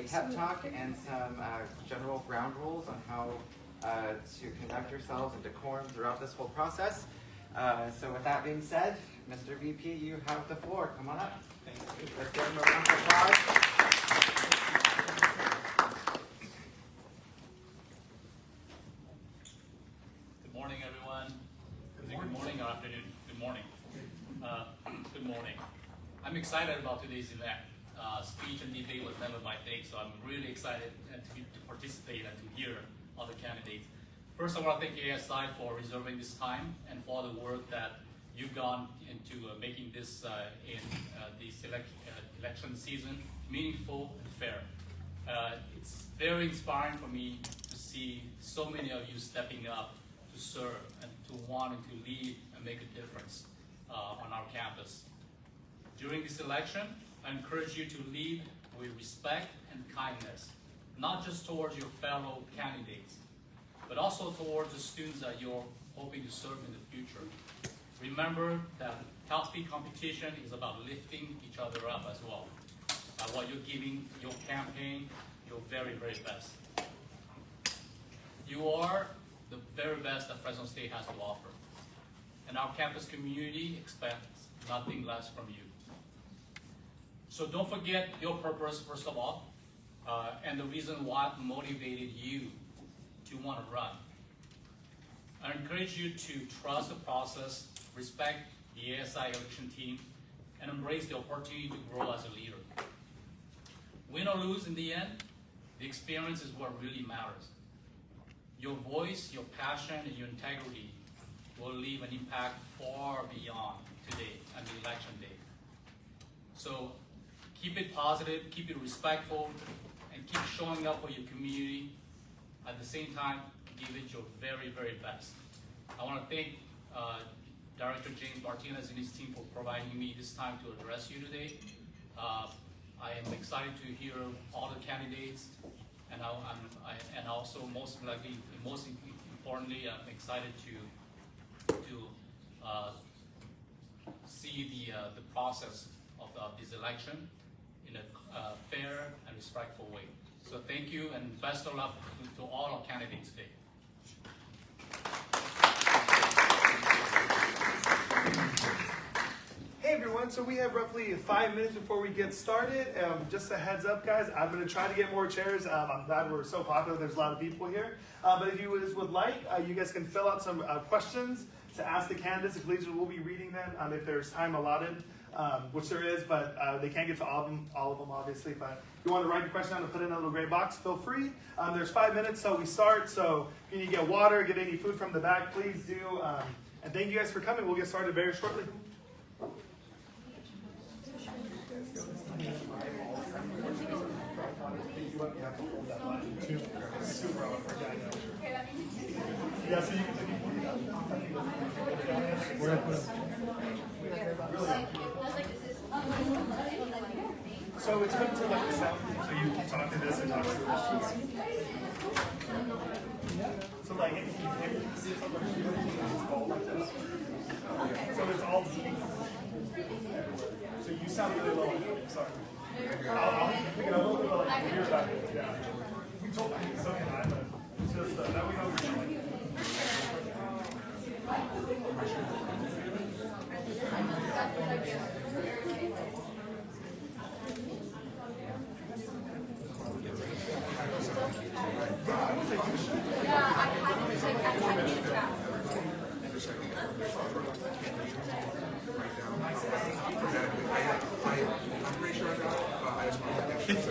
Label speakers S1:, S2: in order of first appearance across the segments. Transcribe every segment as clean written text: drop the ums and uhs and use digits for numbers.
S1: pep talk and some general ground rules on how to conduct yourselves in decorum throughout this whole process. So with that being said, Mr. VP, you have the floor. Come on up.
S2: Thank you.
S1: Let's give him a round of applause.
S2: Good morning, everyone. Good morning or afternoon? Good morning. Good morning. I'm excited about today's event. Speech and debate was never my thing, so I'm really excited to participate and to hear other candidates. First, I want to thank ASI for reserving this time and for all the work that you've gone into making this election season meaningful and fair. It's very inspiring for me to see so many of you stepping up to serve and to wanting to lead and make a difference on our campus. During this election, I encourage you to lead with respect and kindness, not just towards your fellow candidates, but also towards the students that you're hoping to serve in the future. Remember that healthy competition is about lifting each other up as well. While you're giving your campaign your very, very best. You are the very best that Fresno State has to offer. And our campus community expects nothing less from you. So don't forget your purpose, first of all, and the reason what motivated you to want to run. I encourage you to trust the process, respect the ASI election team, and embrace the opportunity to grow as a leader. Win or lose in the end, the experience is what really matters. Your voice, your passion, and your integrity will leave an impact far beyond today and the election day. So keep it positive, keep it respectful, and keep showing up for your community. At the same time, give it your very, very best. I want to thank Director James Martinez and his team for providing me this time to address you today. I am excited to hear all the candidates, and also most importantly, I'm excited to see the process of this election in a fair and respectful way. So thank you and best of luck to all our candidates today.
S3: Hey everyone, so we have roughly 5 minutes before we get started. Just a heads up guys, I'm going to try to get more chairs. I'm glad we're so popular, there's a lot of people here. But if you would like, you guys can fill out some questions to ask the candidates. The Collegian will be reading them if there's time allotted, which there is, but they can't get to all of them obviously. But if you want to write your question down and put it in a little gray box, feel free. There's 5 minutes till we start, so if you need to get water, get any food from the back, please do. And thank you guys for coming. We'll get started very shortly. Yeah, so you can so it's good to like the sound, so you can talk to this and talk to this. So like if you see it's all like this. So it's all so you sound really low. Sorry. I'll pick it up a little bit like here back. Yeah. We told me so can I, but it's just that we know we're going.
S4: I'm pretty sure I got it, but I just want to make sure.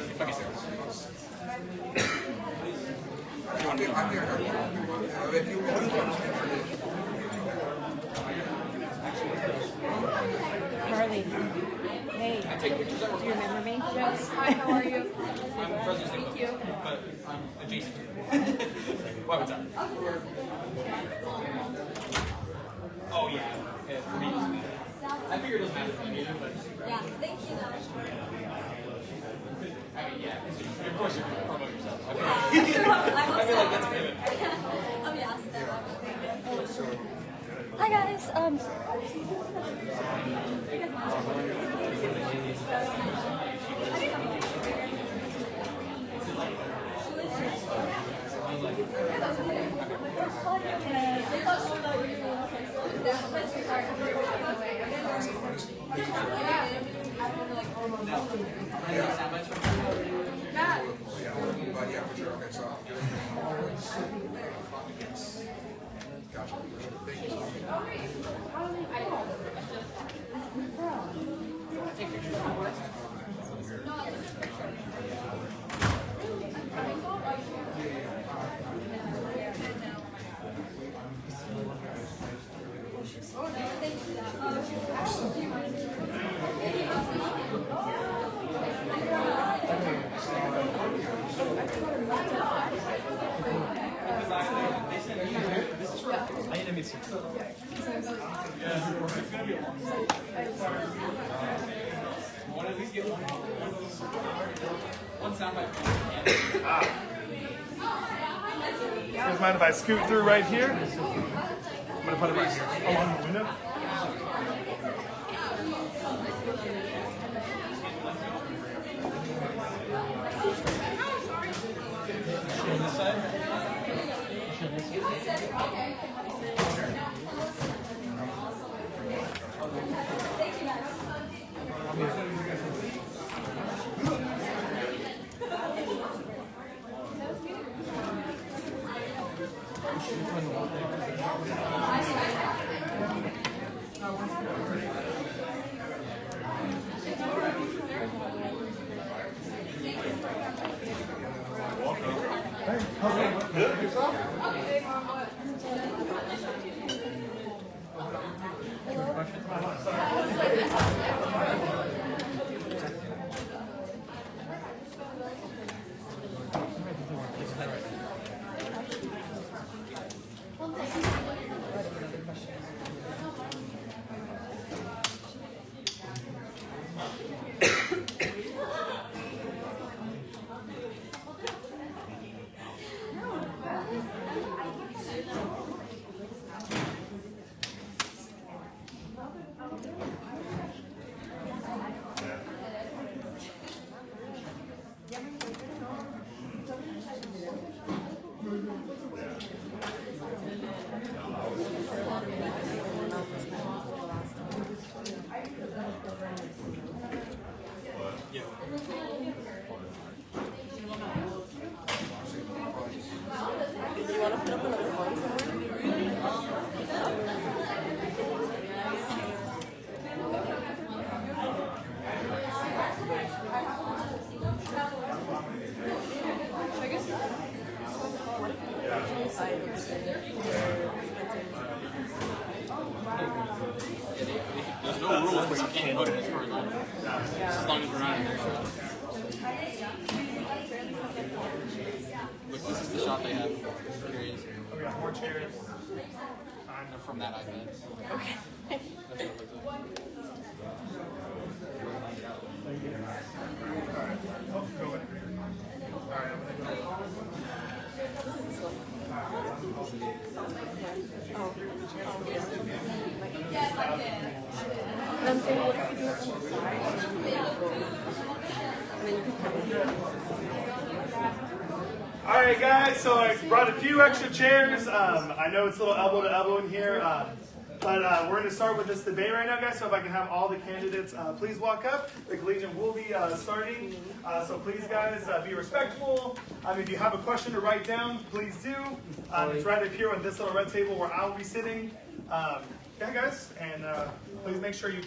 S4: If you want
S5: Carly, hey, do you remember me?
S6: Yes. Hi, how are you?
S7: I'm Fresno State,
S6: Thank you.
S7: but I'm adjacent. Why, what's up? Oh, yeah. For me, it doesn't matter. I figured it doesn't matter for me, but...
S6: Yeah, thank you though.
S7: I mean, yeah, of course you can promote yourself.
S6: I
S7: feel like that's a given.
S6: I'll be asked that. Hi guys.
S4: Okay, so I'll gotcha. Thank you so much.
S7: I need to meet some. Want to at least get one soundbite.
S3: You guys mind if I scoot through right here? I'm gonna put it right here along the window.
S7: On this side.
S3: Hey, how's it? Good. Yourself?
S7: There's no rules, but you can't put it as far as I know. As long as we're not in there. Look, this is the shot they have. Curious.
S3: We got more chairs.
S7: They're from that iPad. Okay. That's what it looks like.
S3: Oh, go away. All right, I'm gonna go.
S5: I'm saying, what if you do it on the side? And then you can come in.
S3: All right, guys. So I brought a few extra chairs. I know it's a little elbow to elbow in here, but we're going to start with this debate right now, guys. So if I can have all the candidates, please walk up. The Collegian will be starting. So please, guys, be respectful. If you have a question to write down, please do. It's right up here on this little red table where I'll be sitting. Yeah, guys, and please make sure you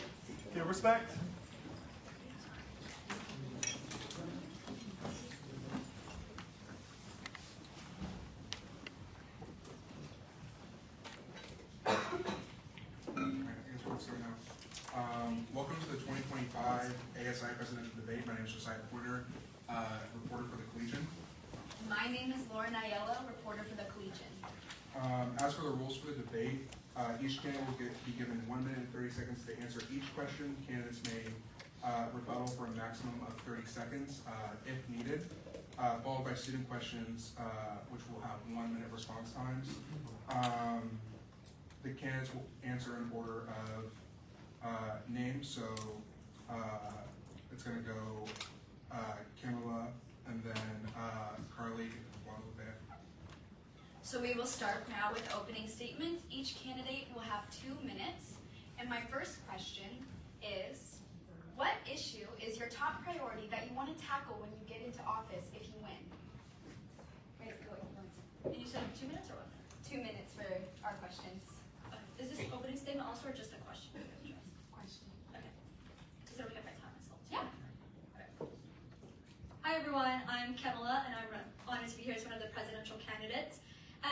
S3: give respect.
S4: Welcome to the 2025 ASI Presidential Debate. My name is Josiah Porter, reporter for the Collegian.
S6: My name is Lauren Ayala, reporter for the Collegian.
S4: As for the rules for the debate, each candidate will be given 1 minute and 30 seconds to answer each question. Candidates may rebuttal for a maximum of 30 seconds if needed, followed by student questions, which will have 1 minute response times. The candidates will answer in order of names, so it's going to go Camila and then Carly and Guadalupe.
S6: So we will start now with opening statements. Each candidate will have 2 minutes. And my first question is, what issue is your top priority that you want to tackle when you get into office if you win? 2 minutes for our questions. Is this opening statement also or just a question?
S8: Question.
S6: Okay. Is it okay if I time myself? Yeah. Okay. Hi everyone, I'm Kamala and I'm honored to be here as one of the presidential candidates.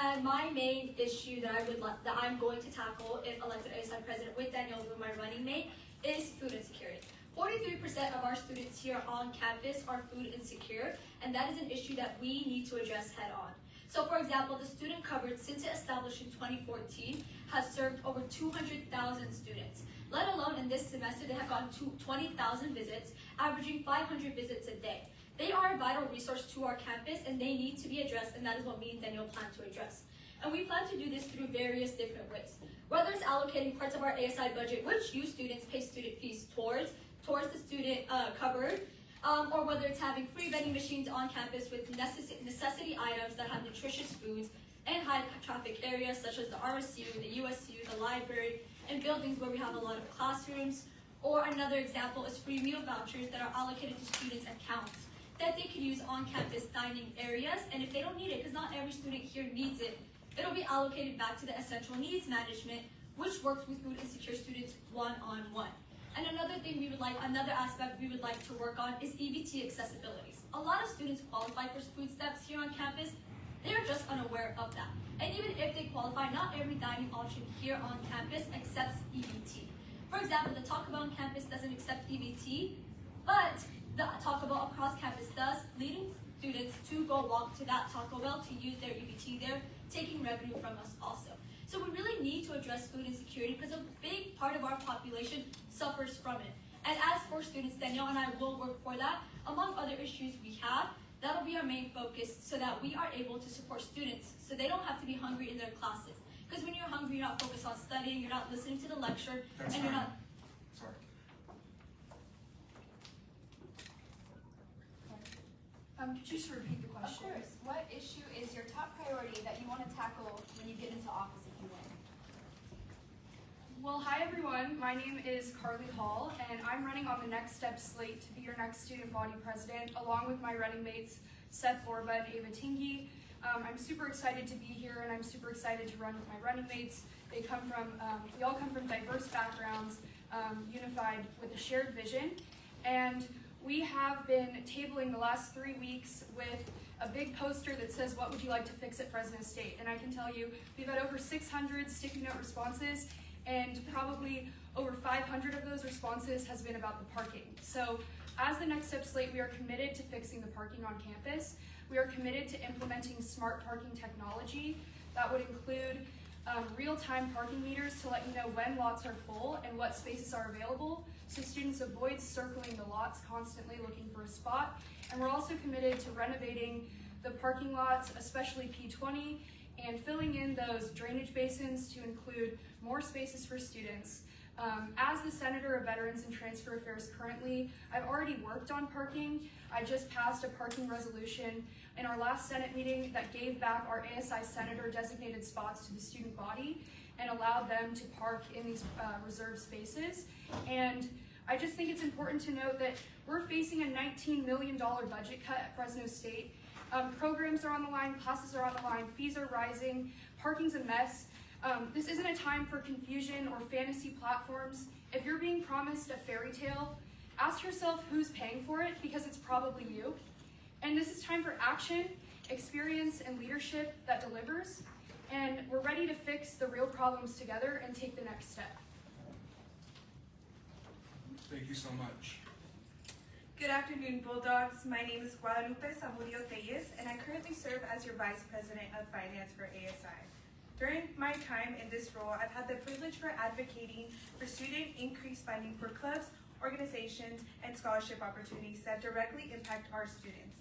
S6: And my main issue that I'm going to tackle if elected ASI president with Danielle, my running mate, is food insecurity. 43% of our students here on campus are food insecure, and that is an issue that we need to address head on. So for example, the student cupboard, since it established in 2014, has served over 200,000 students. Let alone in this semester, they have gotten to 20,000 visits, averaging 500 visits a day. They are a vital resource to our campus and they need to be addressed, and that is what me and Daniel plan to address. And we plan to do this through various different ways. Whether it's allocating parts of our ASI budget, which you students pay student fees towards the student cupboard, or whether it's having free vending machines on campus with necessity items that have nutritious foods in high traffic areas such as the RSU, the USU, the library, and buildings where we have a lot of classrooms. Or another example is free meal vouchers that are allocated to students' accounts that they can use on campus dining areas. And if they don't need it, because not every student here needs it, it'll be allocated back to the essential needs management, which works with food insecure students one-on-one. And another aspect we would like to work on is EBT accessibility. A lot of students qualify for food stamps here on campus. They are just unaware of that. And even if they qualify, not every dining option here on campus accepts EBT. For example, the Taco Bell on campus doesn't accept EBT, but the Taco Bell across campus does, leading students to go walk to that Taco Bell to use their EBT there, taking revenue from us also. So we really need to address food insecurity because a big part of our population suffers from it. And as for students, Danielle and I will work for that. Among other issues we have, that'll be our main focus so that we are able to support students so they don't have to be hungry in their classes. Because when you're hungry, you're not focused on studying, you're not listening to the lecture,
S4: That's
S6: and you're
S4: fine.
S6: not...
S4: Sorry.
S8: Could you just repeat the
S9: Of
S8: question?
S9: course. What issue is your top priority that you want to tackle when you get into office if you win?
S8: Well, hi everyone. My name is Carly Hall, and I'm running on the Next Step slate to be your next student body president, along with my running mates Seth Borba and Ava Tingy. I'm super excited to be here, and I'm super excited to run with my running mates. We all come from diverse backgrounds, unified with a shared vision, and we have been tabling the last 3 weeks with a big poster that says, "What would you like to fix at Fresno State?" And I can tell you, we've had over 600 sticky note responses, and probably over 500 of those responses has been about the parking. So as the Next Step slate, we are committed to fixing the parking on campus. We are committed to implementing smart parking technology. That would include real-time parking meters to let you know when lots are full and what spaces are available, so students avoid circling the lots constantly looking for a spot. And we're also committed to renovating the parking lots, especially P20, and filling in those drainage basins to include more spaces for students. As the Senator of Veterans and Transfer Affairs currently, I've already worked on parking. I just passed a parking resolution in our last Senate meeting that gave back our ASI Senator designated spots to the student body and allowed them to park in these reserved spaces. And I just think it's important to note that we're facing a $19 million budget cut at Fresno State. Programs are on the line, classes are on the line, fees are rising, parking's a mess. This isn't a time for confusion or fantasy platforms. If you're being promised a fairy tale, ask yourself who's paying for it, because it's probably you. And this is time for action, experience, and leadership that delivers. And we're ready to fix the real problems together and take the next step.
S4: Thank you so much.
S10: Good afternoon, Bulldogs. My name is Guadalupe Zamudio Tellez, and I currently serve as your Vice President of Finance for ASI. During my time in this role, I've had the privilege for advocating for student increased funding for clubs, organizations, and scholarship opportunities that directly impact our students.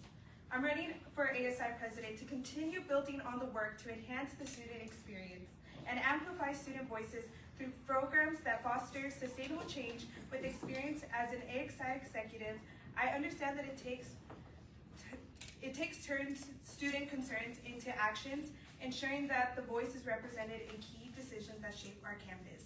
S10: I'm running for ASI President to continue building on the work to enhance the student experience and amplify student voices through programs that foster sustainable change. With experience as an ASI executive, I understand that it takes turns student concerns into actions, ensuring that the voice is represented in key decisions that shape our campus.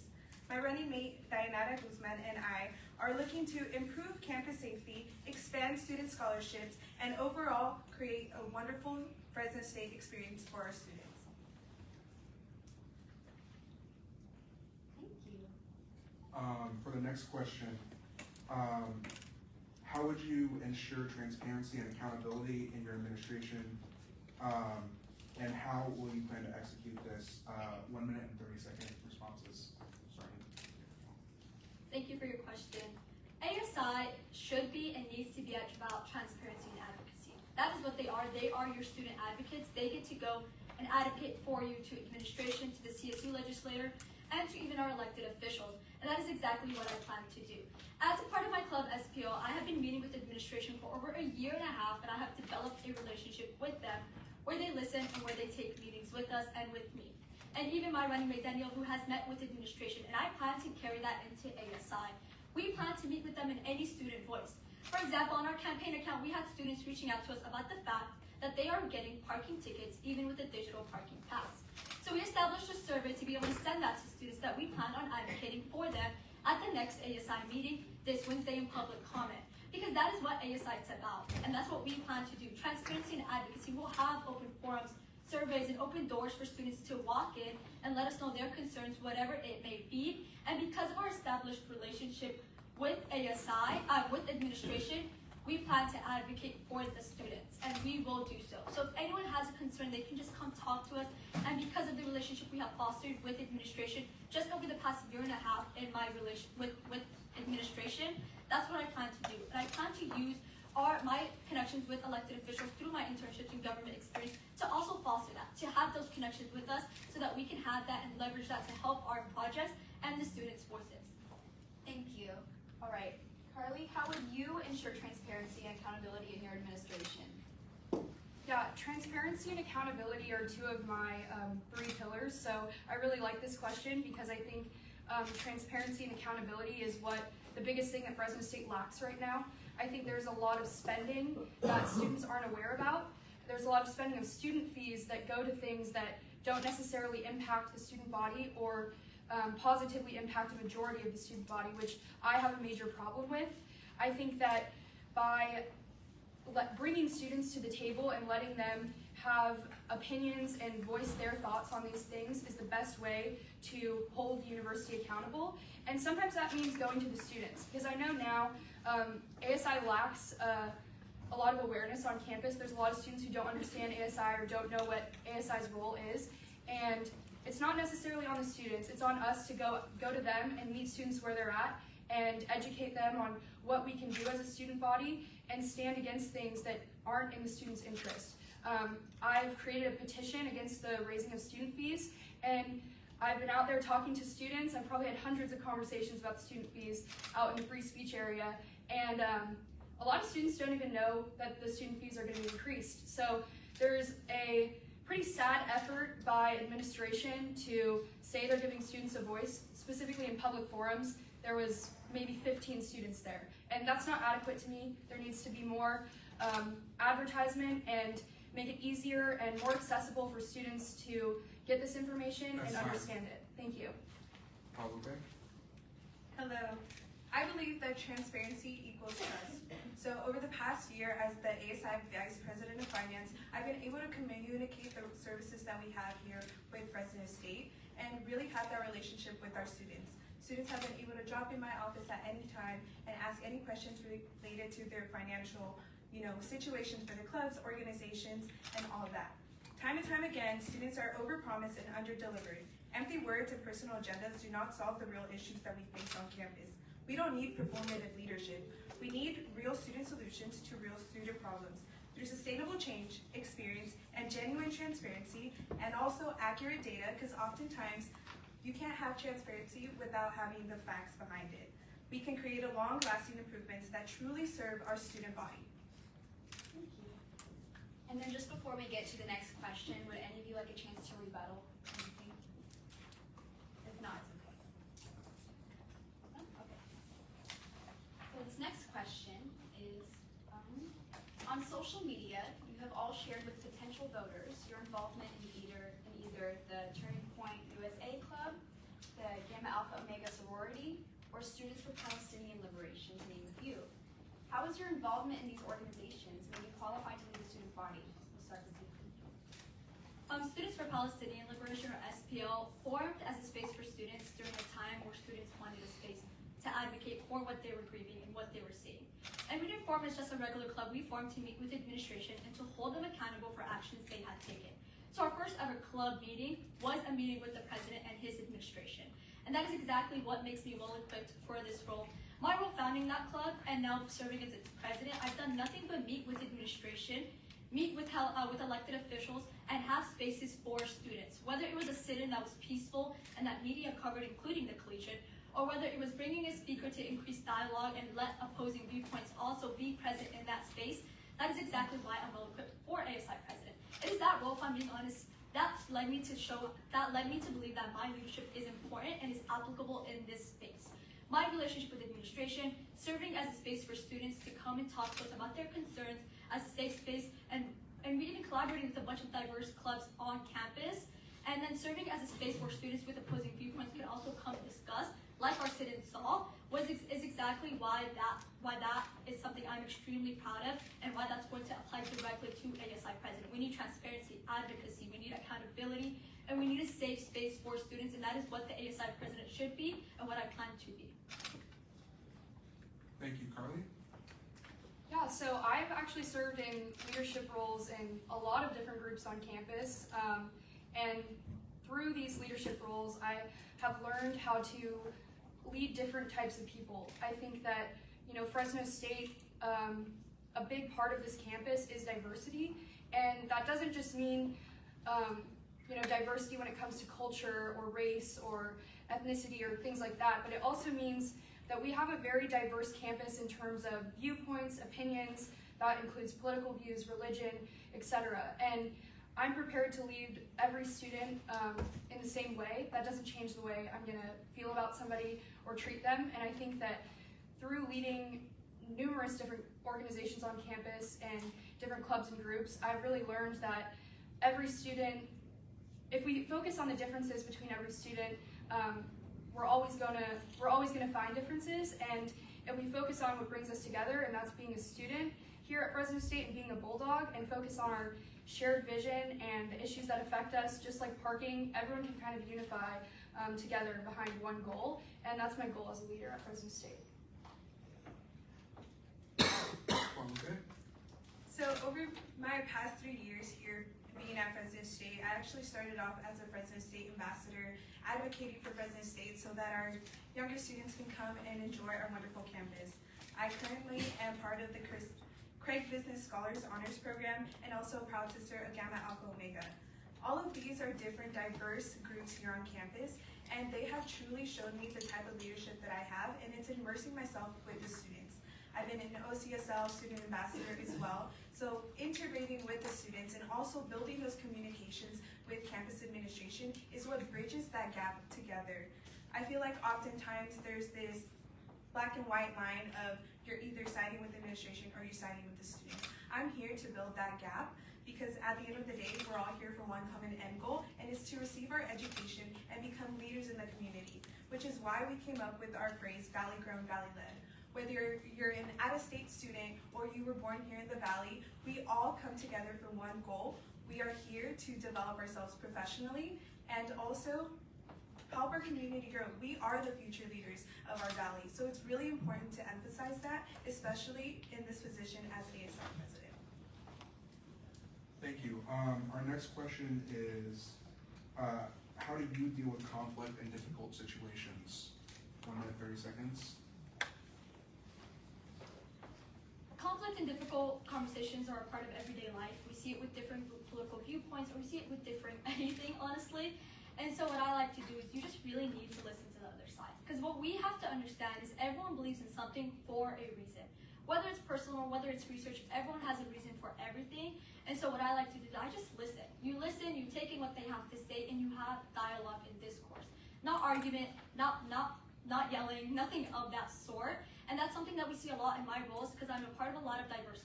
S10: My running mate, Dayanara Guzman, and I are looking to improve campus safety, expand student scholarships, and overall create a wonderful Fresno State experience for our students.
S4: For the next question, how would you ensure transparency and accountability in your administration? And how will you plan to execute this? 1 minute and 30-second responses. Sorry.
S6: Thank you for your question. ASI should be and needs to be about transparency and advocacy. That is what they are. They are your student advocates. They get to go and advocate for you to administration, to the CSU legislator, and to even our elected officials. And that is exactly what I plan to do. As a part of my club, SPO, I have been meeting with administration for over 1.5 years, and I have developed a relationship with them where they listen and where they take meetings with us and with me. And even my running mate, Daniel, who has met with administration, and I plan to carry that into ASI. We plan to meet with them in any student voice. For example, on our campaign account, we had students reaching out to us about the fact that they are getting parking tickets even with a digital parking pass. So we established a survey to be able to send that to students that we plan on advocating for them at the next ASI meeting this Wednesday in public comment. Because that is what ASI is about, and that's what we plan to do. Transparency and advocacy will have open forums, surveys, and open doors for students to walk in and let us know their concerns, whatever it may be. And because of our established relationship with ASI, with administration, we plan to advocate for the students, and we will do so. So if anyone has a concern, they can just come talk to us. And because of the relationship we have fostered with administration, just over the past 1.5 years in my relation with administration, that's what I plan to do. And I plan to use my connections with elected officials through my internships and government experience to also foster that, to have those connections with us so that we can have that and leverage that to help our projects and the students' voices.
S9: Thank you. All right. Carly, how would you ensure transparency and accountability in your administration?
S8: Yeah, transparency and accountability are two of my 3 pillars. So I really like this question because I think transparency and accountability is what the biggest thing that Fresno State lacks right now. I think there's a lot of spending that students aren't aware about. There's a lot of spending of student fees that go to things that don't necessarily impact the student body or positively impact a majority of the student body, which I have a major problem with. I think that by bringing students to the table and letting them have opinions and voice their thoughts on these things is the best way to hold the university accountable. And sometimes that means going to the students, because I know now ASI lacks a lot of awareness on campus. There's a lot of students who don't understand ASI or don't know what ASI's role is, and it's not necessarily on the students, it's on us to go to them and meet students where they're at and educate them on what we can do as a student body and stand against things that aren't in the students' interest. I've created a petition against the raising of student fees, and I've been out there talking to students. I've probably had hundreds of conversations about the student fees out in the free speech area, and a lot of students don't even know that the student fees are going to be increased. So there's a pretty sad effort by administration to say they're giving students a voice, specifically in public forums. There was maybe 15 students there, and that's not adequate to me. There needs to be more advertisement and make it easier and more accessible for students to get this information and understand it. Thank you.
S10: Hello. I believe that transparency equals trust. So over the past year as the ASI Vice President of Finance, I've been able to communicate the services that we have here with Fresno State and really have that relationship with our students. Students have been able to drop in my office at any time and ask any questions related to their financial situations for the clubs, organizations, and all of that. Time and time again, students are overpromised and underdelivered. Empty words and personal agendas do not solve the real issues that we face on campus. We don't need performative leadership. We need real student solutions to real student problems through sustainable change, experience, and genuine transparency, and also accurate data, because oftentimes you can't have transparency without having the facts behind it. We can create a long-lasting improvements that truly serve our student body.
S9: Thank you. And then just before we get to the next question, would any of you like a chance to rebuttal anything? If not, it's okay. No? Okay. So this next question is, on social media, you have all shared with potential voters your involvement in either the Turning Point USA Club, the Gamma Alpha Omega Sorority, or Students for Palestinian Liberation, to name a few. How has your involvement in these organizations made you qualified to lead the student body? We'll start with you.
S6: Students for Palestinian Liberation, or SPL, formed as a space for students during a time where students wanted a space to advocate for what they were grieving and what they were seeing. And we didn't form as just a regular club, we formed to meet with administration and to hold them accountable for actions they had taken. So our first ever club meeting was a meeting with the president and his administration. And that is exactly what makes me well equipped for this role. My role founding that club and now serving as its president, I've done nothing but meet with administration, meet with elected officials, and have spaces for students. Whether it was a sit-in that was peaceful and that media covered, including the Collegian, or whether it was bringing a speaker to increase dialogue and let opposing viewpoints also be present in that space, that is exactly why I'm well equipped for ASI president. It is that role, if I'm being honest, that led me to believe that my leadership is important and is applicable in this space. My relationship with administration, serving as a space for students to come and talk to us about their concerns as a safe space, and we even collaborating with a bunch of diverse clubs on campus, and then serving as a space where students with opposing viewpoints can also come discuss, like our sit-in saw, is exactly why that is something I'm extremely proud of, and why that's going to apply directly to ASI president. We need transparency, advocacy, we need accountability, and we need a safe space for students, and that is what the ASI president should be, and what I plan to be.
S4: Thank you, Carly.
S8: Yeah, so I've actually served in leadership roles in a lot of different groups on campus, and through these leadership roles, I have learned how to lead different types of people. I think that, Fresno State, a big part of this campus is diversity, and that doesn't just mean, diversity when it comes to culture or race or ethnicity or things like that, but it also means that we have a very diverse campus in terms of viewpoints, opinions, that includes political views, religion, etc. And I'm prepared to lead every student in the same way. That doesn't change the way I'm gonna feel about somebody or treat them. And I think that through leading numerous different organizations on campus and different clubs and groups, I've really learned that every student, if we focus on the differences between every student, we're always gonna find differences, and if we focus on what brings us together, and that's being a student here at Fresno State and being a Bulldog, and focus on our shared vision and the issues that affect us, just like parking, everyone can kind of unify together behind one goal, and that's my goal as a leader at Fresno State.
S10: So over my past 3 years here being at Fresno State, I actually started off as a Fresno State ambassador, advocating for Fresno State so that our younger students can come and enjoy our wonderful campus. I currently am part of the Craig Business Scholars Honors Program and also a proud sister of Gamma Alpha Omega. All of these are different diverse groups here on campus, and they have truly shown me the type of leadership that I have, and it's immersing myself with the students. I've been an OCSL student ambassador as well, so integrating with the students and also building those communications with campus administration is what bridges that gap together. I feel like oftentimes there's this black and white line of you're either siding with administration or you're siding with the students. I'm here to build that gap because at the end of the day, we're all here for one common end goal, and it's to receive our education and become leaders in the community, which is why we came up with our phrase, Valley Grown, Valley Led. Whether you're an out-of-state student or you were born here in the Valley, we all come together for one goal. We are here to develop ourselves professionally and also help our community grow. We are the future leaders of our Valley. So it's really important to emphasize that, especially in this position as ASI president.
S4: Thank you. Our next question is, how do you deal with conflict in difficult situations? 1 minute, 30 seconds.
S6: Conflict and difficult conversations are a part of everyday life. We see it with different political viewpoints, or we see it with different anything, honestly. And so what I like to do is you just really need to listen to the other side. Because what we have to understand is everyone believes in something for a reason. Whether it's personal, whether it's research, everyone has a reason for everything. And so what I like to do is I just listen. You listen, you take in what they have to say, and you have dialogue and discourse. Not argument, not yelling, nothing of that sort. And that's something that we see a lot in my roles because I'm a part of a lot of diverse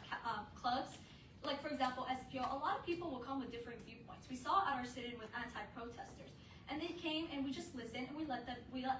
S6: clubs. Like, for example, SPO, a lot of people will come with different viewpoints. We saw at our sit-in with anti-protesters. And they came and we just listened and we let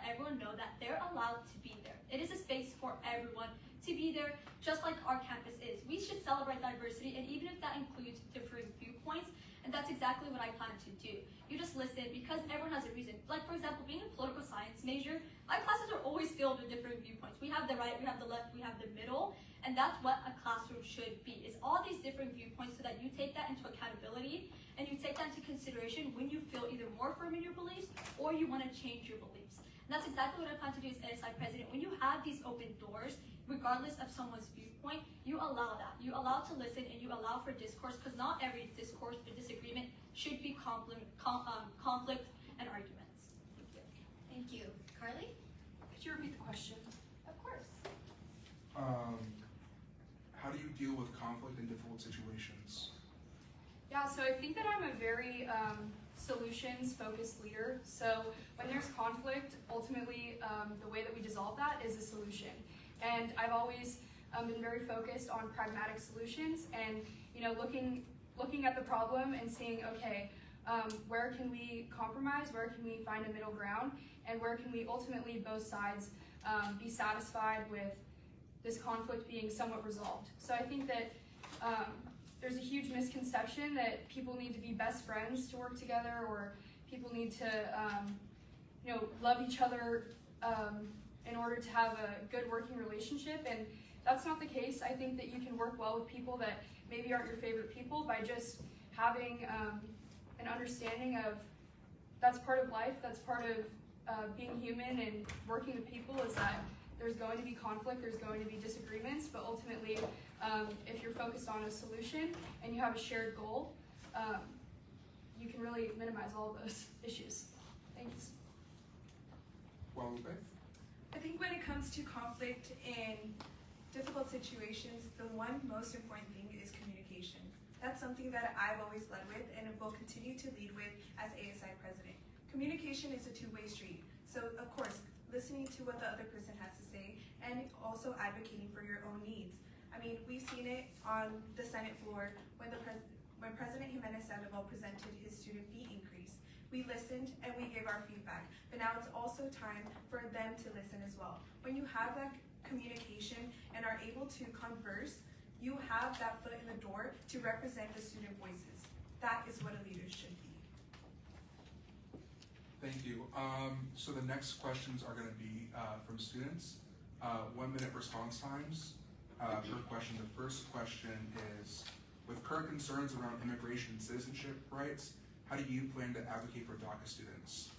S6: everyone know that they're allowed to be there. It is a space for everyone to be there, just like our campus is. We should celebrate diversity, and even if that includes different viewpoints. And that's exactly what I plan to do. You just listen because everyone has a reason. Like, for example, being a political science major, my classes are always filled with different viewpoints. We have the right, we have the left, we have the middle, and that's what a classroom should be. It's all these different viewpoints so that you take that into accountability and you take that into consideration when you feel either more firm in your beliefs or you want to change your beliefs. And that's exactly what I plan to do as ASI president. When you have these open doors, regardless of someone's viewpoint, you allow that. You allow to listen and you allow for discourse, because not every discourse or disagreement should be conflict and arguments. Thank you.
S9: Thank you. Carly?
S8: Could you repeat the question?
S6: Of course.
S4: How do you deal with conflict in difficult situations?
S8: Yeah, so I think that I'm a very solutions-focused leader. So when there's conflict, ultimately the way that we dissolve that is a solution. And I've always been very focused on pragmatic solutions and, you know, looking at the problem and seeing, okay, where can we compromise, where can we find a middle ground, and where can we ultimately, both sides, be satisfied with this conflict being somewhat resolved. So I think that there's a huge misconception that people need to be best friends to work together, or people need to, you know, love each other in order to have a good working relationship, and that's not the case. I think that you can work well with people that maybe aren't your favorite people by just having an understanding of that's part of life, that's part of being human and working with people, is that there's going to be conflict, there's going to be disagreements, but ultimately, if you're focused on a solution and you have a shared goal, you can really minimize all of those issues. Thanks.
S4: Guadalupe?
S10: I think when it comes to conflict in difficult situations, the one most important thing is communication. That's something that I've always led with and will continue to lead with as ASI president. Communication is a two-way street. So of course, listening to what the other person has to say and also advocating for your own needs. I mean, we've seen it on the Senate floor when President Jimenez Sandoval presented his student fee increase. We listened and we gave our feedback, but now it's also time for them to listen as well. When you have that communication and are able to converse, you have that foot in the door to represent the student voices. That is what a leader should be.
S4: Thank you. So the next questions are going to be from students. 1 minute response times per question. The first question is, with current concerns around immigration and citizenship rights, how do you plan to advocate for DACA students?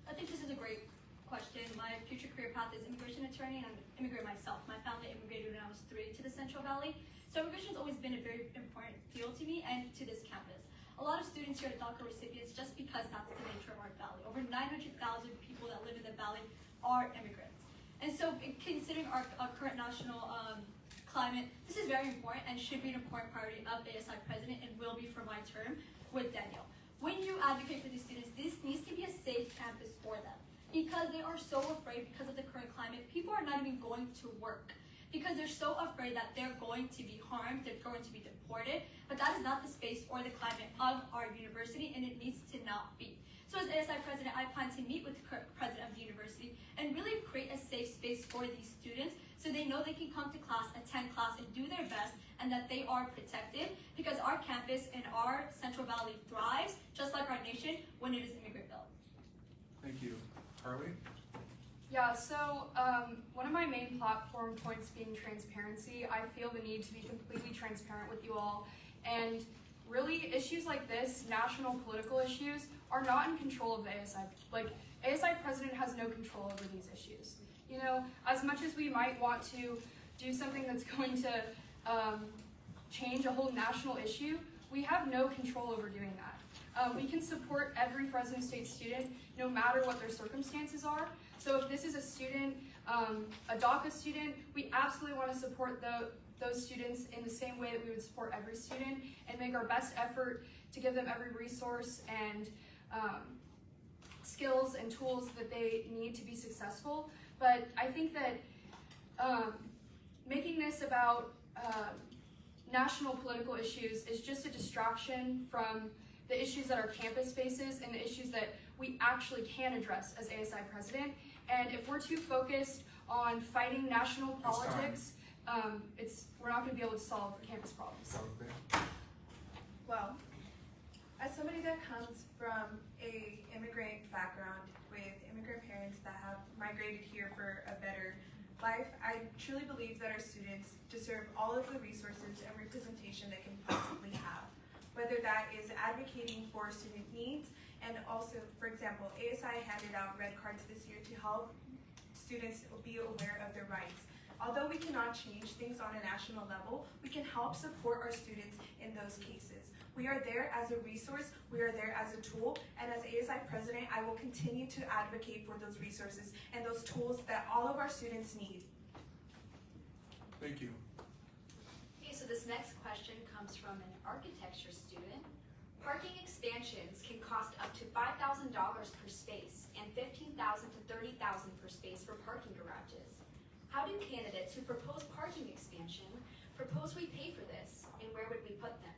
S6: I think this is a great question. My future career path is immigration attorney, and I'm an immigrant myself. My family immigrated when I was 3 to the Central Valley. So immigration has always been a very important field to me and to this campus. A lot of students here at DACA recipients just because that's the nature of our valley. Over 900,000 people that live in the valley are immigrants. And so considering our current national climate, this is very important and should be an important priority of ASI president and will be for my term with Daniel. When you advocate for these students, this needs to be a safe campus for them because they are so afraid because of the current climate. People are not even going to work because they're so afraid that they're going to be harmed, they're going to be deported, but that is not the space or the climate of our university, and it needs to not be. So as ASI president, I plan to meet with the president of the university and really create a safe space for these students so they know they can come to class, attend class, and do their best, and that they are protected because our campus and our Central Valley thrives, just like our nation, when it is immigrant-built.
S4: Thank you. Carly?
S8: Yeah, so one of my main platform points being transparency. I feel the need to be completely transparent with you all. And really, issues like this, national political issues, are not in control of the ASI. Like, ASI president has no control over these issues. You know, as much as we might want to do something that's going to change a whole national issue, we have no control over doing that. We can support every Fresno State student, no matter what their circumstances are. So if this is a student, a DACA student, we absolutely want to support those students in the same way that we would support every student and make our best effort to give them every resource and skills and tools that they need to be successful. But I think that making this about national political issues is just a distraction from the issues that our campus faces and the issues that we actually can address as ASI president. And if we're too focused on fighting national politics, we're not going to be able to solve campus problems.
S10: comes from a immigrant background with immigrant parents that have migrated here for a better life. I truly believe that our students deserve all of the resources and representation they can possibly have, whether that is advocating for student needs, and also, for example, ASI handed out red cards this year to help students be aware of their rights. Although we cannot change things on a national level, we can help support our students in those cases. We are there as a resource, we are there as a tool, and as ASI president, I will continue to advocate for those resources and those tools that all of our students need.
S4: Thank you.
S9: Okay, so this next question comes from an architecture student. Parking expansions can cost up to $5,000 per space and $15,000 to $30,000 per space for parking garages. How do candidates who propose parking expansion propose we pay for this, and where would we put them?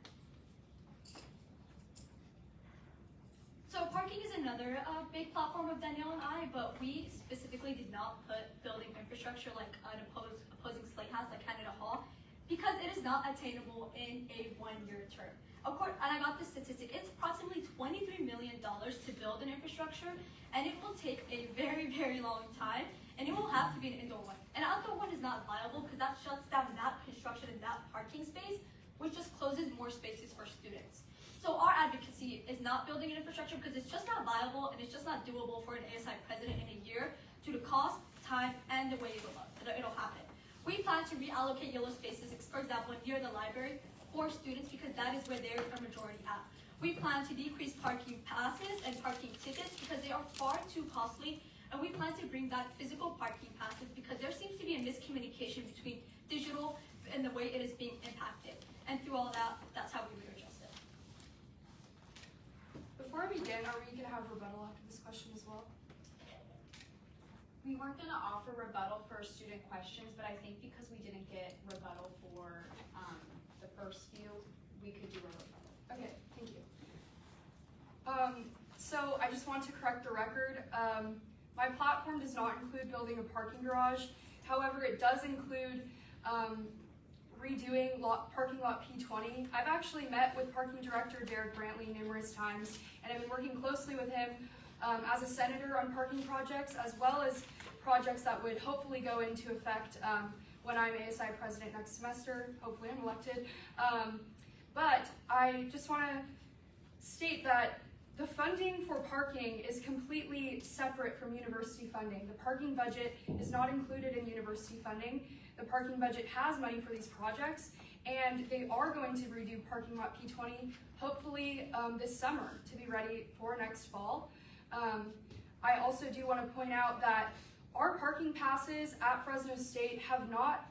S6: So parking is another big platform of Danielle and I, but we specifically did not put building infrastructure like an opposing slate has, like Canada Hall, because it is not attainable in a one-year term. Of course, and I got the statistic, it's approximately $23 million to build an infrastructure, and it will take a very, very long time, and it will have to be an indoor one. An outdoor one is not viable because that shuts down that construction and that parking space, which just closes more spaces for students. So our advocacy is not building an infrastructure because it's just not viable and it's just not doable for an ASI president in a year due to cost, time, and the way it'll happen. We plan to reallocate yellow spaces, for example, near the library for students because that is where they're a majority at. We plan to decrease parking passes and parking tickets because they are far too costly, and we plan to bring back physical parking passes because there seems to be a miscommunication between digital and the way it is being impacted. And through all that, that's how we would address it.
S8: Before we begin, are we going to have rebuttal after this question as well?
S9: We weren't going to offer rebuttal for student questions, but I think because we didn't get rebuttal for the first few, we could do a rebuttal.
S8: Okay, thank you. So I just want to correct the record. My platform does not include building a parking garage. However, it does include redoing parking lot P20. I've actually met with parking director Derek Brantley numerous times, and I've been working closely with him as a senator on parking projects, as well as projects that would hopefully go into effect when I'm ASI president next semester. Hopefully I'm elected. But I just want to state that the funding for parking is completely separate from university funding. The parking budget is not included in university funding. The parking budget has money for these projects, and they are going to redo parking lot P20 hopefully this summer to be ready for next fall. I also do want to point out that our parking passes at Fresno State have not,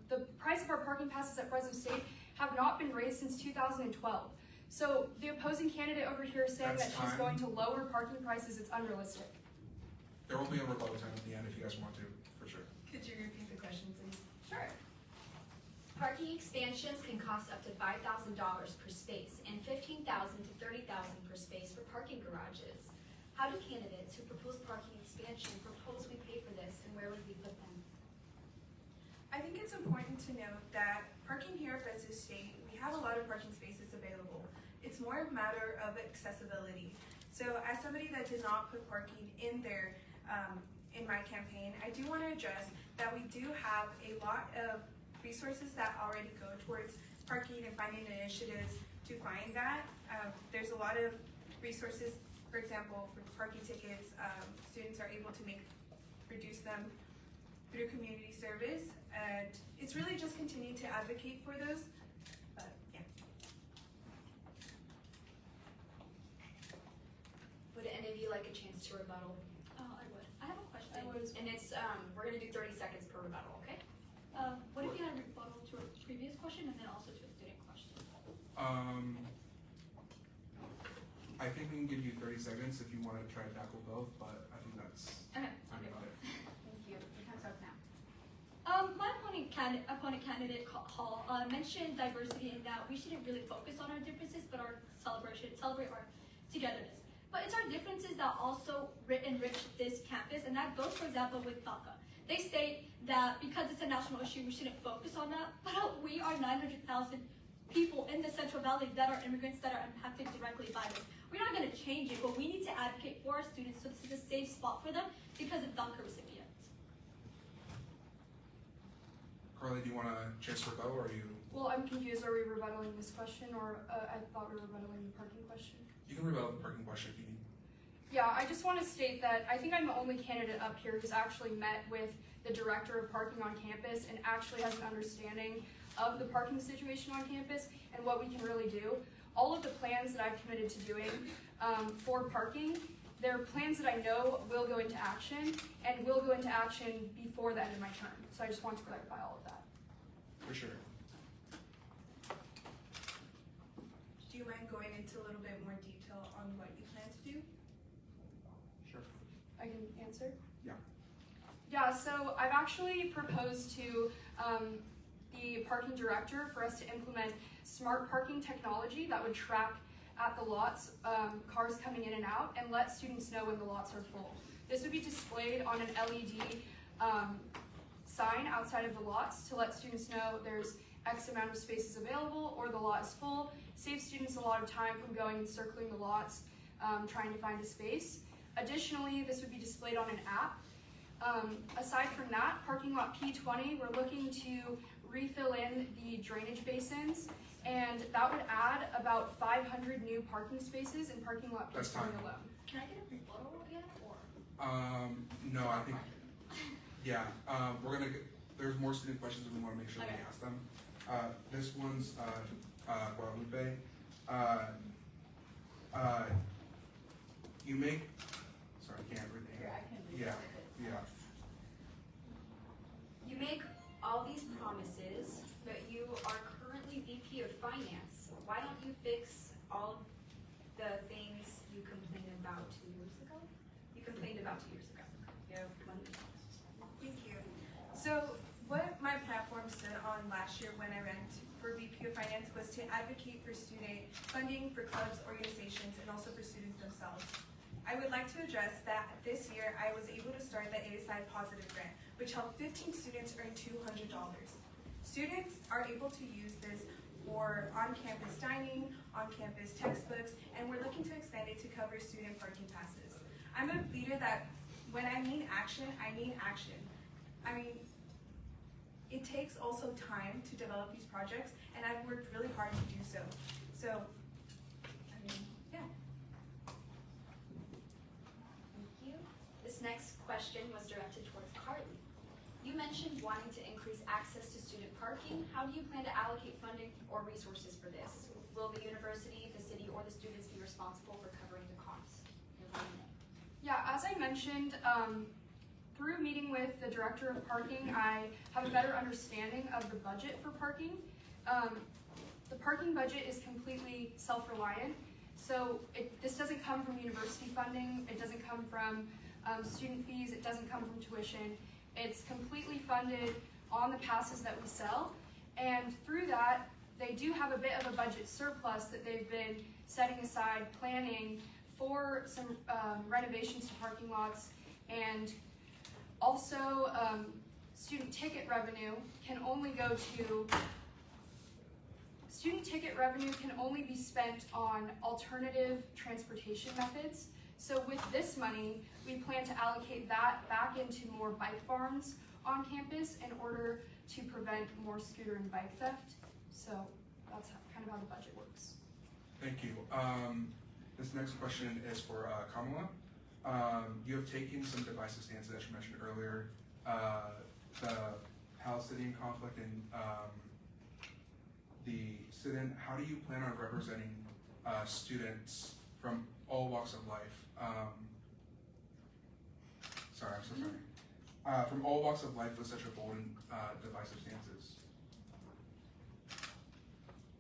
S8: the price of our parking passes at Fresno State have not been raised since 2012. So the opposing candidate over here is saying that she's going to lower parking prices. It's unrealistic.
S4: There will be a rebuttal time at the end if you guys want to, for sure.
S10: Could you repeat the question, please?
S9: Sure. Parking expansions can cost up to $5,000 per space and $15,000 to $30,000 per space for parking garages. How do candidates who propose parking expansion propose we pay for this, and where would we put them?
S10: I think it's important to note that parking here at Fresno State, we have a lot of parking spaces available. It's more a matter of accessibility. So as somebody that did not put parking in there in my campaign, I do want to address that we do have a lot of resources that already go towards parking and finding initiatives to find that. There's a lot of resources, for example, for parking tickets, students are able to reduce them through community service, and it's really just continuing to advocate for those. But yeah.
S9: Would any of you like a chance to rebuttal?
S6: I would. I have a question.
S9: And it's, we're gonna do 30 seconds per rebuttal, okay?
S6: What if you had a rebuttal to a previous question and then also to a student question?
S4: I think we can give you 30 seconds if you want to try to tackle both, but I think that's
S6: Okay.
S4: about it.
S9: Thank you. Your time's up now.
S6: My opponent candidate Hall mentioned diversity in that we shouldn't really focus on our differences, but celebrate our togetherness. But it's our differences that also enrich this campus, and that goes, for example, with DACA. They state that because it's a national issue, we shouldn't focus on that, but we are 900,000 people in the Central Valley colleagues that are immigrants that are impacted directly by this. We're not going to change it, but we need to advocate for our students so this is a safe spot for them because of DACA recipients.
S4: Carly, do you want to chance to rebuttal, or are you?
S8: Well, I'm confused. Are we rebuttaling this question, or I thought we were rebuttaling the parking question?
S4: You can rebuttal the parking question if you need.
S8: Yeah, I just want to state that I think I'm the only candidate up here who's actually met with the director of parking on campus and actually has an understanding of the parking situation on campus and what we can really do. All of the plans that I've committed to doing for parking, they're plans that I know will go into action and will go into action before the end of my term. So I just want to clarify all of that.
S4: For sure.
S10: Do you mind going into a little bit more detail on what you plan to do?
S4: Sure.
S8: I can answer?
S4: Yeah.
S8: Yeah, so I've actually proposed to the parking director for us to implement smart parking technology that would track at the lots cars coming in and out and let students know when the lots are full. This would be displayed on an LED sign outside of the lots to let students know there's X amount of spaces available or the lot is full. Saves students a lot of time from going and circling the lots trying to find a space. Additionally, this would be displayed on an app. Aside from that, parking lot P20, we're looking to refill in the drainage basins, and that would add about 500 new parking spaces in parking lot
S4: That's
S8: P20
S4: fine.
S8: alone.
S6: Can I get a rebuttal again, or?
S4: No, I think, yeah, we're gonna get, there's more student questions and we wanna make sure
S6: Okay.
S4: we ask them. This one's, Guadalupe. You make, sorry, I can't read the
S9: Here, I can read
S4: Yeah,
S9: it.
S4: yeah.
S9: You make all these promises, but you are currently VP of Finance. Why don't you fix all the things you complained about 2 years ago? You complained about 2 years ago. You have 1 minute.
S10: Thank you. So what my platform stood on last year when I ran for VP of Finance was to advocate for student funding for clubs, organizations, and also for students themselves. I would like to address that this year I was able to start the ASI Positive Grant, which helped 15 students earn $200. Students are able to use this for on-campus dining, on-campus textbooks, and we're looking to expand it to cover student parking passes. I'm a leader that when I mean action, I mean action. I mean, it takes also time to develop these projects, and I've worked really hard to do so. So, I mean, yeah.
S9: Thank you. This next question was directed towards Carly. You mentioned wanting to increase access to student parking. How do you plan to allocate funding or resources for this? Will the university, the city, or the students be responsible for covering the cost?
S8: Yeah, as I mentioned, through meeting with the director of parking, I have a better understanding of the budget for parking. The parking budget is completely self-reliant, so this doesn't come from university funding, it doesn't come from student fees, it doesn't come from tuition. It's completely funded on the passes that we sell, and through that, they do have a bit of a budget surplus that they've been setting aside, planning for some renovations to parking lots, and also student ticket revenue can only be spent on alternative transportation methods. So with this money, we plan to allocate that back into more bike barns on campus in order to prevent more scooter and bike theft. So that's kind of how the budget works.
S4: Thank you. This next question is for Kamala. You have taken some divisive stances that you mentioned earlier, the Palestinian conflict and the sit-in. How do you plan on representing students from all walks of life? Sorry, I'm so sorry. From all walks of life with such a bold and divisive stances.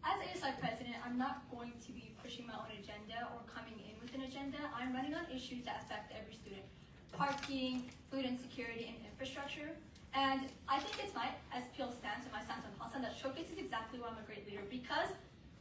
S6: As ASI president, I'm not going to be pushing my own agenda or coming in with an agenda. I'm running on issues that affect every student. Parking, food insecurity, and infrastructure. And I think it's my SPL stance and my stance on Hassan that showcases exactly why I'm a great leader, because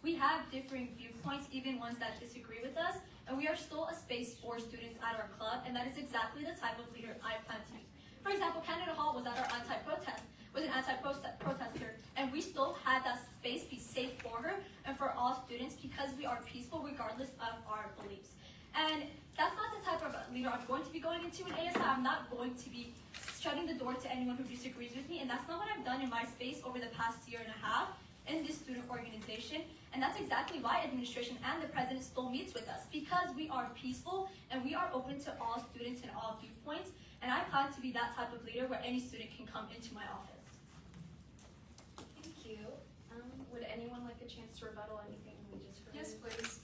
S6: we have differing viewpoints, even ones that disagree with us, and we are still a space for students at our club, and that is exactly the type of leader I plan to be. For example, Canada Hall was at our anti-protest. was an anti-protester, and we still had that space be safe for her and for all students because we are peaceful regardless of our beliefs. And that's not the type of leader I'm going to be going into in ASI. I'm not going to be shutting the door to anyone who disagrees with me, and that's not what I've done in my space over the past year and a half in this student organization. And that's exactly why administration and the president still meets with us, because we are peaceful and we are open to all students and all viewpoints. And I plan to be that type of leader where any student can come into my office.
S9: Thank you. Would anyone like a chance to rebuttal anything we just heard?
S8: Yes, please.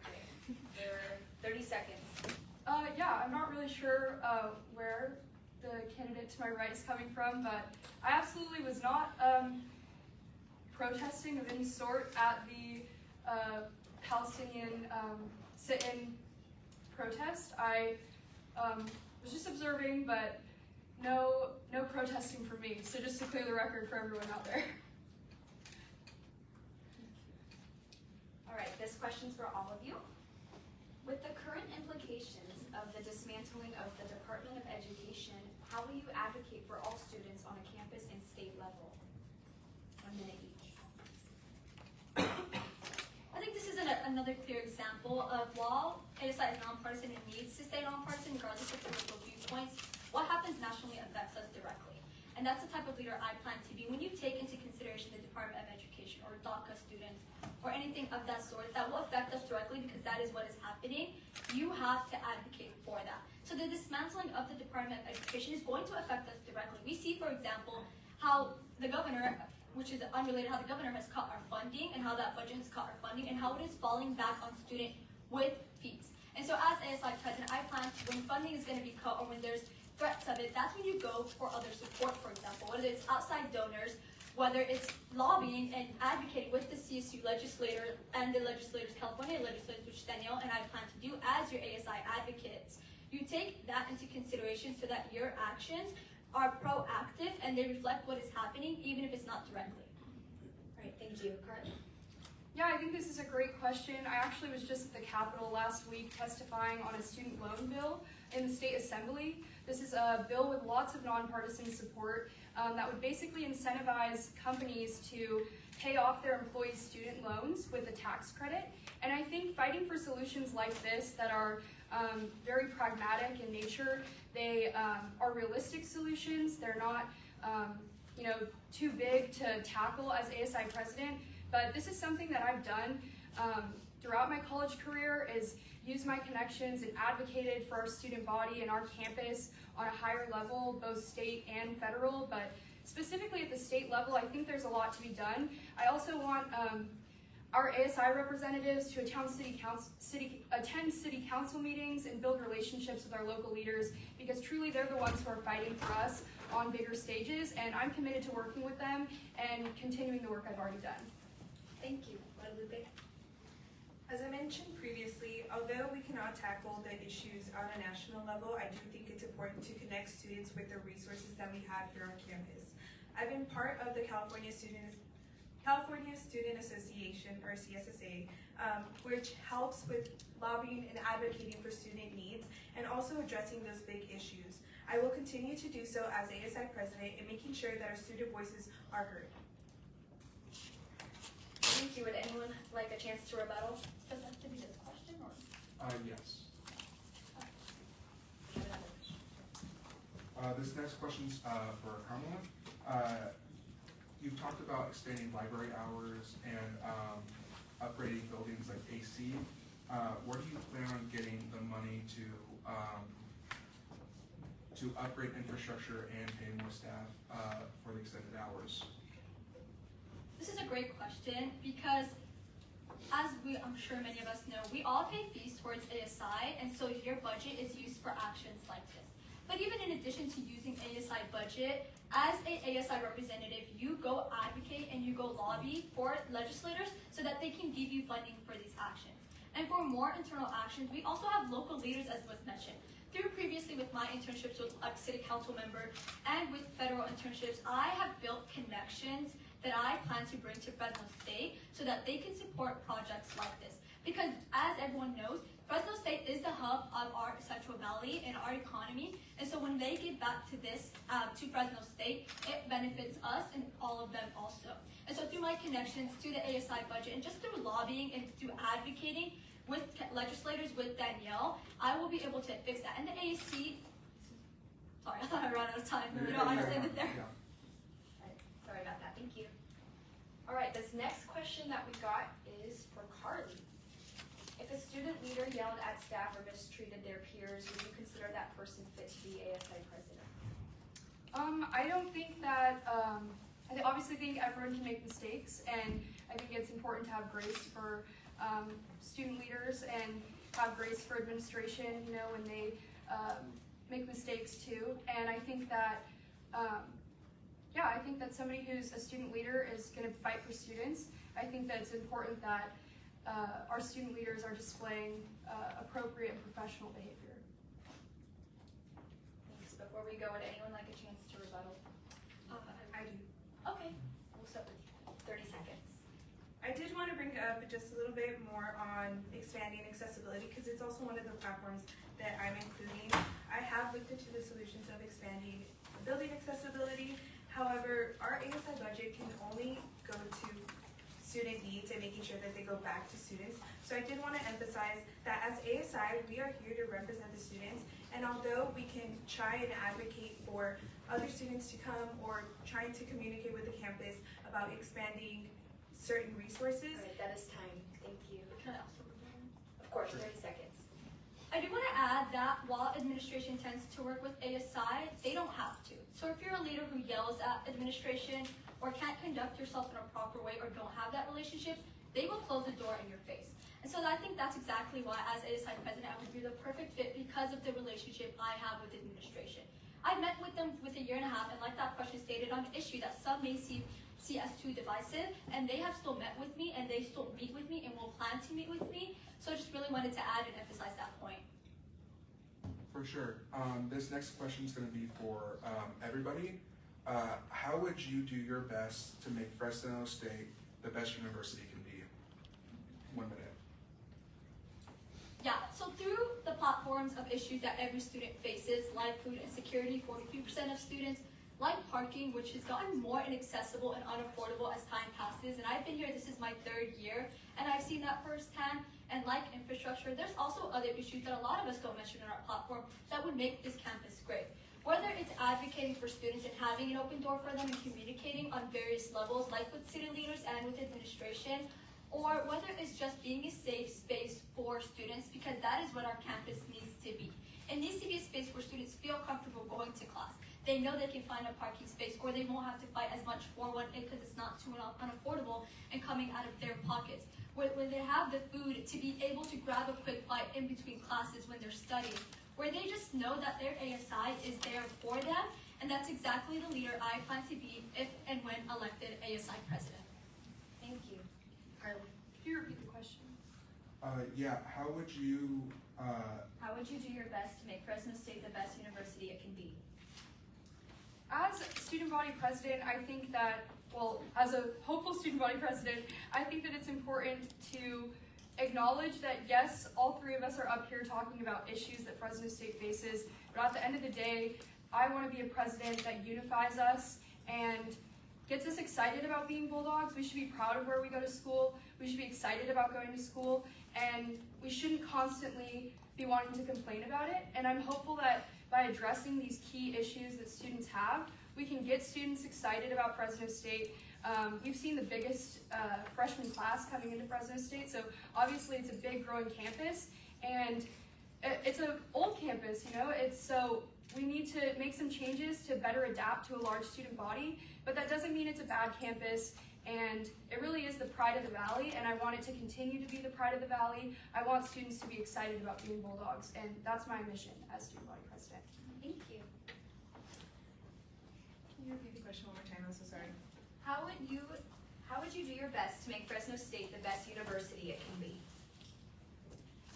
S9: Okay. There are 30 seconds.
S8: Yeah, I'm not really sure where the candidate to my right is coming from, but I absolutely was not protesting of any sort at the Palestinian sit-in protest. I was just observing, but no protesting for me. So just to clear the record for everyone out there.
S9: All right, this question's for all of you. With the current implications of the dismantling of the Department of Education, how will you advocate for all students on a campus and state level? 1 minute each.
S6: I think this is another clear example of while ASI is nonpartisan and needs to stay nonpartisan regardless of political viewpoints, what happens nationally affects us directly. And that's the type of leader I plan to be. When you take into consideration the Department of Education or DACA students or anything of that sort that will affect us directly because that is what is happening, you have to advocate for that. So the dismantling of the Department of Education is going to affect us directly. We see, for example, how the governor, which is unrelated, how the governor has cut our funding and how that budget has cut our funding and how it is falling back on student with fees. And so as ASI president, I plan to, when funding is going to be cut or when there's threats of it, that's when you go for other support, for example, whether it's outside donors, whether it's lobbying and advocating with the CSU legislator and the legislators, California legislators, which Danielle and I plan to do as your ASI advocates. You take that into consideration so that your actions are proactive and they reflect what is happening, even if it's not directly.
S9: All right, thank you. Carly?
S8: Yeah, I think this is a great question. I actually was just at the Capitol last week testifying on a student loan bill in the state assembly. This is a bill with lots of nonpartisan support that would basically incentivize companies to pay off their employees' student loans with a tax credit. And I think fighting for solutions like this that are very pragmatic in nature, they are realistic solutions. They're not too big to tackle as ASI president. But this is something that I've done throughout my college career, is use my connections and advocated for our student body and our campus on a higher level, both state and federal. But specifically at the state level, I think there's a lot to be done. I also want our ASI representatives to attend city council meetings and build relationships with our local leaders, because truly they're the ones who are fighting for us on bigger stages, and I'm committed to working with them and continuing the work I've already done.
S9: Thank you. Guadalupe?
S10: As I mentioned previously, although we cannot tackle the issues on a national level, I do think it's important to connect students with the resources that we have here on campus. I've been part of the California Student Association, or CSSA, which helps with lobbying and advocating for student needs and also addressing those big issues. I will continue to do so as ASI president and making sure that our student voices are heard.
S9: Thank you. Would anyone like a chance to rebuttal?
S6: Does that have to be this question or?
S4: Yes. This next question's for Kamala. You've talked about expanding library hours and upgrading buildings like AC. Where do you plan on getting the money to upgrade infrastructure and pay more staff for the extended hours?
S6: This is a great question because, as I'm sure many of us know, we all pay fees towards ASI, and so your budget is used for actions like this. But even in addition to using ASI budget, as an ASI representative, you go advocate and you go lobby for legislators so that they can give you funding for these actions. And for more internal actions, we also have local leaders, as was mentioned. Through previously with my internships with a city council member and with federal internships, I have built connections that I plan to bring to Fresno State so that they can support projects like this. Because as everyone knows, Fresno State is the hub of our Central Valley and our economy. And so when when they give back to this, to Fresno State, it benefits us and all of them also. And so through my connections to the ASI budget and just through lobbying and through advocating with legislators, with Danielle, I will be able to fix that. And the ASC, sorry, I thought I ran out of time. You don't understand it there.
S9: Right. Sorry about that. Thank you. All right, this next question that we got is for Carly. If a student leader yelled at staff or mistreated their peers, would you consider that person fit to be ASI president?
S8: I don't think that, I obviously think everyone can make mistakes, and I think it's important to have grace for student leaders and have grace for administration, you know, when they make mistakes too. And I think that, I think that somebody who's a student leader is going to fight for students. I think that it's important that our student leaders are displaying appropriate and professional behavior.
S9: Thanks. Before we go, would anyone like a chance to rebuttal?
S10: I do.
S9: Okay, we'll start with you. 30 seconds.
S10: I did want to bring up just a little bit more on expanding accessibility because it's also one of the platforms that I'm including. I have looked into the solutions of expanding building accessibility. However, our ASI budget can only go to student needs and making sure that they go back to students. So I did want to emphasize that as ASI, we are here to represent the students. And although we can try and advocate for other students to come or trying to communicate with the campus about expanding certain resources.
S9: All right, that is time. Thank you.
S6: Can I also rebuttal?
S9: Of course, 30 seconds.
S6: I do want to add that while administration tends to work with ASI, they don't have to. So if you're a leader who yells at administration or can't conduct yourself in a proper way or don't have that relationship, they will close the door in your face. And so I think that's exactly why as ASI president, I would be the perfect fit because of the relationship I have with administration. I met with them with a year and a half, and like that question stated on the issue that some may see as too divisive, and they have still met with me and they still meet with me and will plan to meet with me. So I just really wanted to add and emphasize that point.
S4: For sure. This next question is going to be for everybody. How would you do your best to make Fresno State the best university it can be? 1 minute.
S6: Yeah, so through the platforms of issues that every student faces, like food insecurity, 43% of students, like parking, which has gotten more inaccessible and unaffordable as time passes. And I've been here, this is my 3rd year, and I've seen that firsthand. And like infrastructure, there's also other issues that a lot of us don't mention in our platform that would make this campus great. Whether it's advocating for students and having an open door for them and communicating on various levels, like with city leaders and with administration, or whether it's just being a safe space for students, because that is what our campus needs to be. It needs to be a space where students feel comfortable going to class. They know they can find a parking space, or they won't have to fight as much for one because it's not too unaffordable and coming out of their pockets. Where they have the food to be able to grab a quick bite in between classes when they're studying. Where they just know that their ASI is there for them, and that's exactly the leader I plan to be if and when elected ASI president.
S9: Thank you. Carly.
S8: Can you repeat the question?
S4: Yeah, how would you
S9: do your best to make Fresno State the best university it can be?
S8: As student body president, I think that, well, as a hopeful student body president, I think that it's important to acknowledge that, yes, all 3 of us are up here talking about issues that Fresno State faces, but at the end of the day, I want to be a president that unifies us and gets us excited about being Bulldogs. We should be proud of where we go to school. We should be excited about going to school, and we shouldn't constantly be wanting to complain about it. And I'm hopeful that by addressing these key issues that students have, we can get students excited about Fresno State. We've seen the biggest freshman class coming into Fresno State, so obviously it's a big growing campus, and it's an old campus, you know, so we need to make some changes to better adapt to a large student body, but that doesn't mean it's a bad campus, and it really is the pride of the Valley, and I want it to continue to be the pride of the Valley. I want students to be excited about being Bulldogs, and that's my mission as student body president.
S9: Thank you.
S10: Can you repeat the question one more time? I'm so sorry.
S9: How would you do your best to make Fresno State the best university it can be?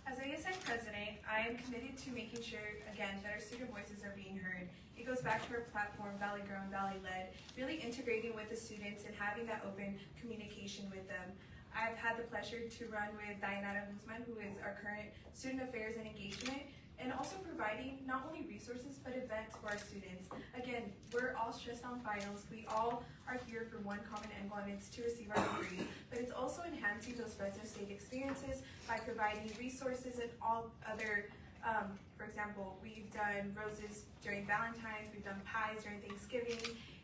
S10: As ASI president, I am committed to making sure, again, that our student voices are being heard. It goes back to our platform, Valley Grown, Valley Led, really integrating with the students and having that open communication with them. I've had the pleasure to run with Dayanara Guzman, who is our current student affairs and engagement, and also providing not only resources but events for our students. Again, we're all stressed on finals. We all are here for one common end goal, and it's to receive our degrees. But it's also enhancing those Fresno State experiences by providing resources and all other, for example, we've done roses during Valentine's, we've done pies during Thanksgiving,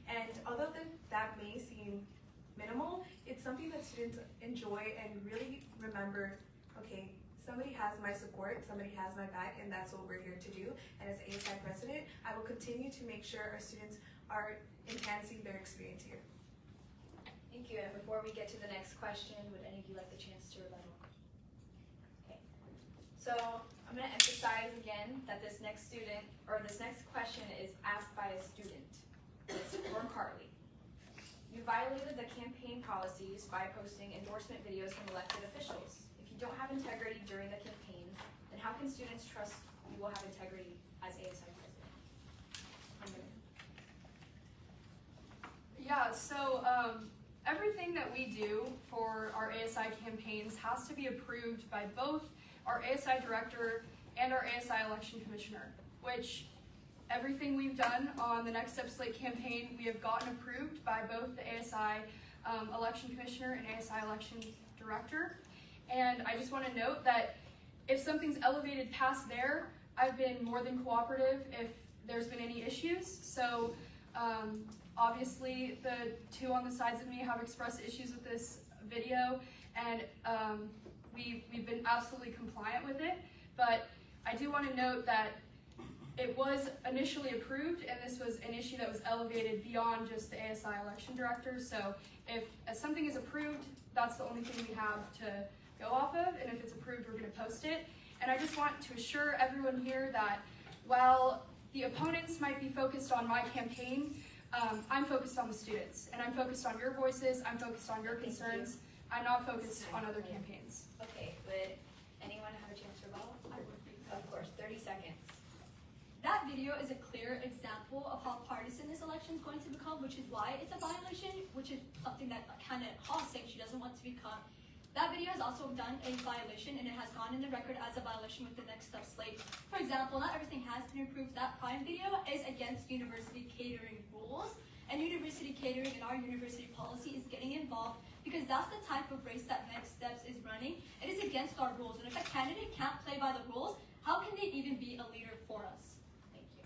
S10: and although that may seem minimal, it's something that students enjoy and really remember, okay, somebody has my support, somebody has my back, and that's what we're here to do. And as ASI president, I will continue to make sure our students are enhancing their experience here.
S9: Thank you. And before we get to the next question, would any of you like the chance to rebuttal? Okay. So I'm going to emphasize again that this next question is asked by a student. It's from Carly. You violated the campaign policies by posting endorsement videos from elected officials. If you don't have integrity during the campaign, then how can students trust you will have integrity as ASI president?
S8: Yeah, so everything that we do for our ASI campaigns has to be approved by both our ASI director and our ASI election commissioner, which everything we've done on the Next Step Slate campaign, we have gotten approved by both the ASI election commissioner and ASI election director. And I just want to note that if something's elevated past there, I've been more than cooperative if there's been any issues. So obviously the two on the sides of me have expressed issues with this video, and we've been absolutely compliant with it. But I do want to note that it was initially approved, and this was an issue that was elevated beyond just the ASI election director. So if something is approved, that's the only thing we have to go off of, and if it's approved, we're going to post it. And I just want to assure everyone here that while the opponents might be focused on my campaign, I'm focused on the students, and I'm focused on your voices, I'm focused on your concerns. I'm not focused on other campaigns.
S9: Okay, would anyone have a chance to rebuttal? Of course, 30 seconds.
S6: That video is a clear example of how partisan this election is going to become, which is why it's a violation, which is something that candidate Hall is saying she doesn't want to become. That video has also done a violation, and it has gone in the record as a violation with the Next Step Slate. For example, not everything has been approved. That Prime video is against university catering rules, and university catering in our university policy is getting involved because that's the type of race that Next Steps is running. It is against our rules, and if a candidate can't play by the rules, how can they even be a leader for us?
S9: Thank you.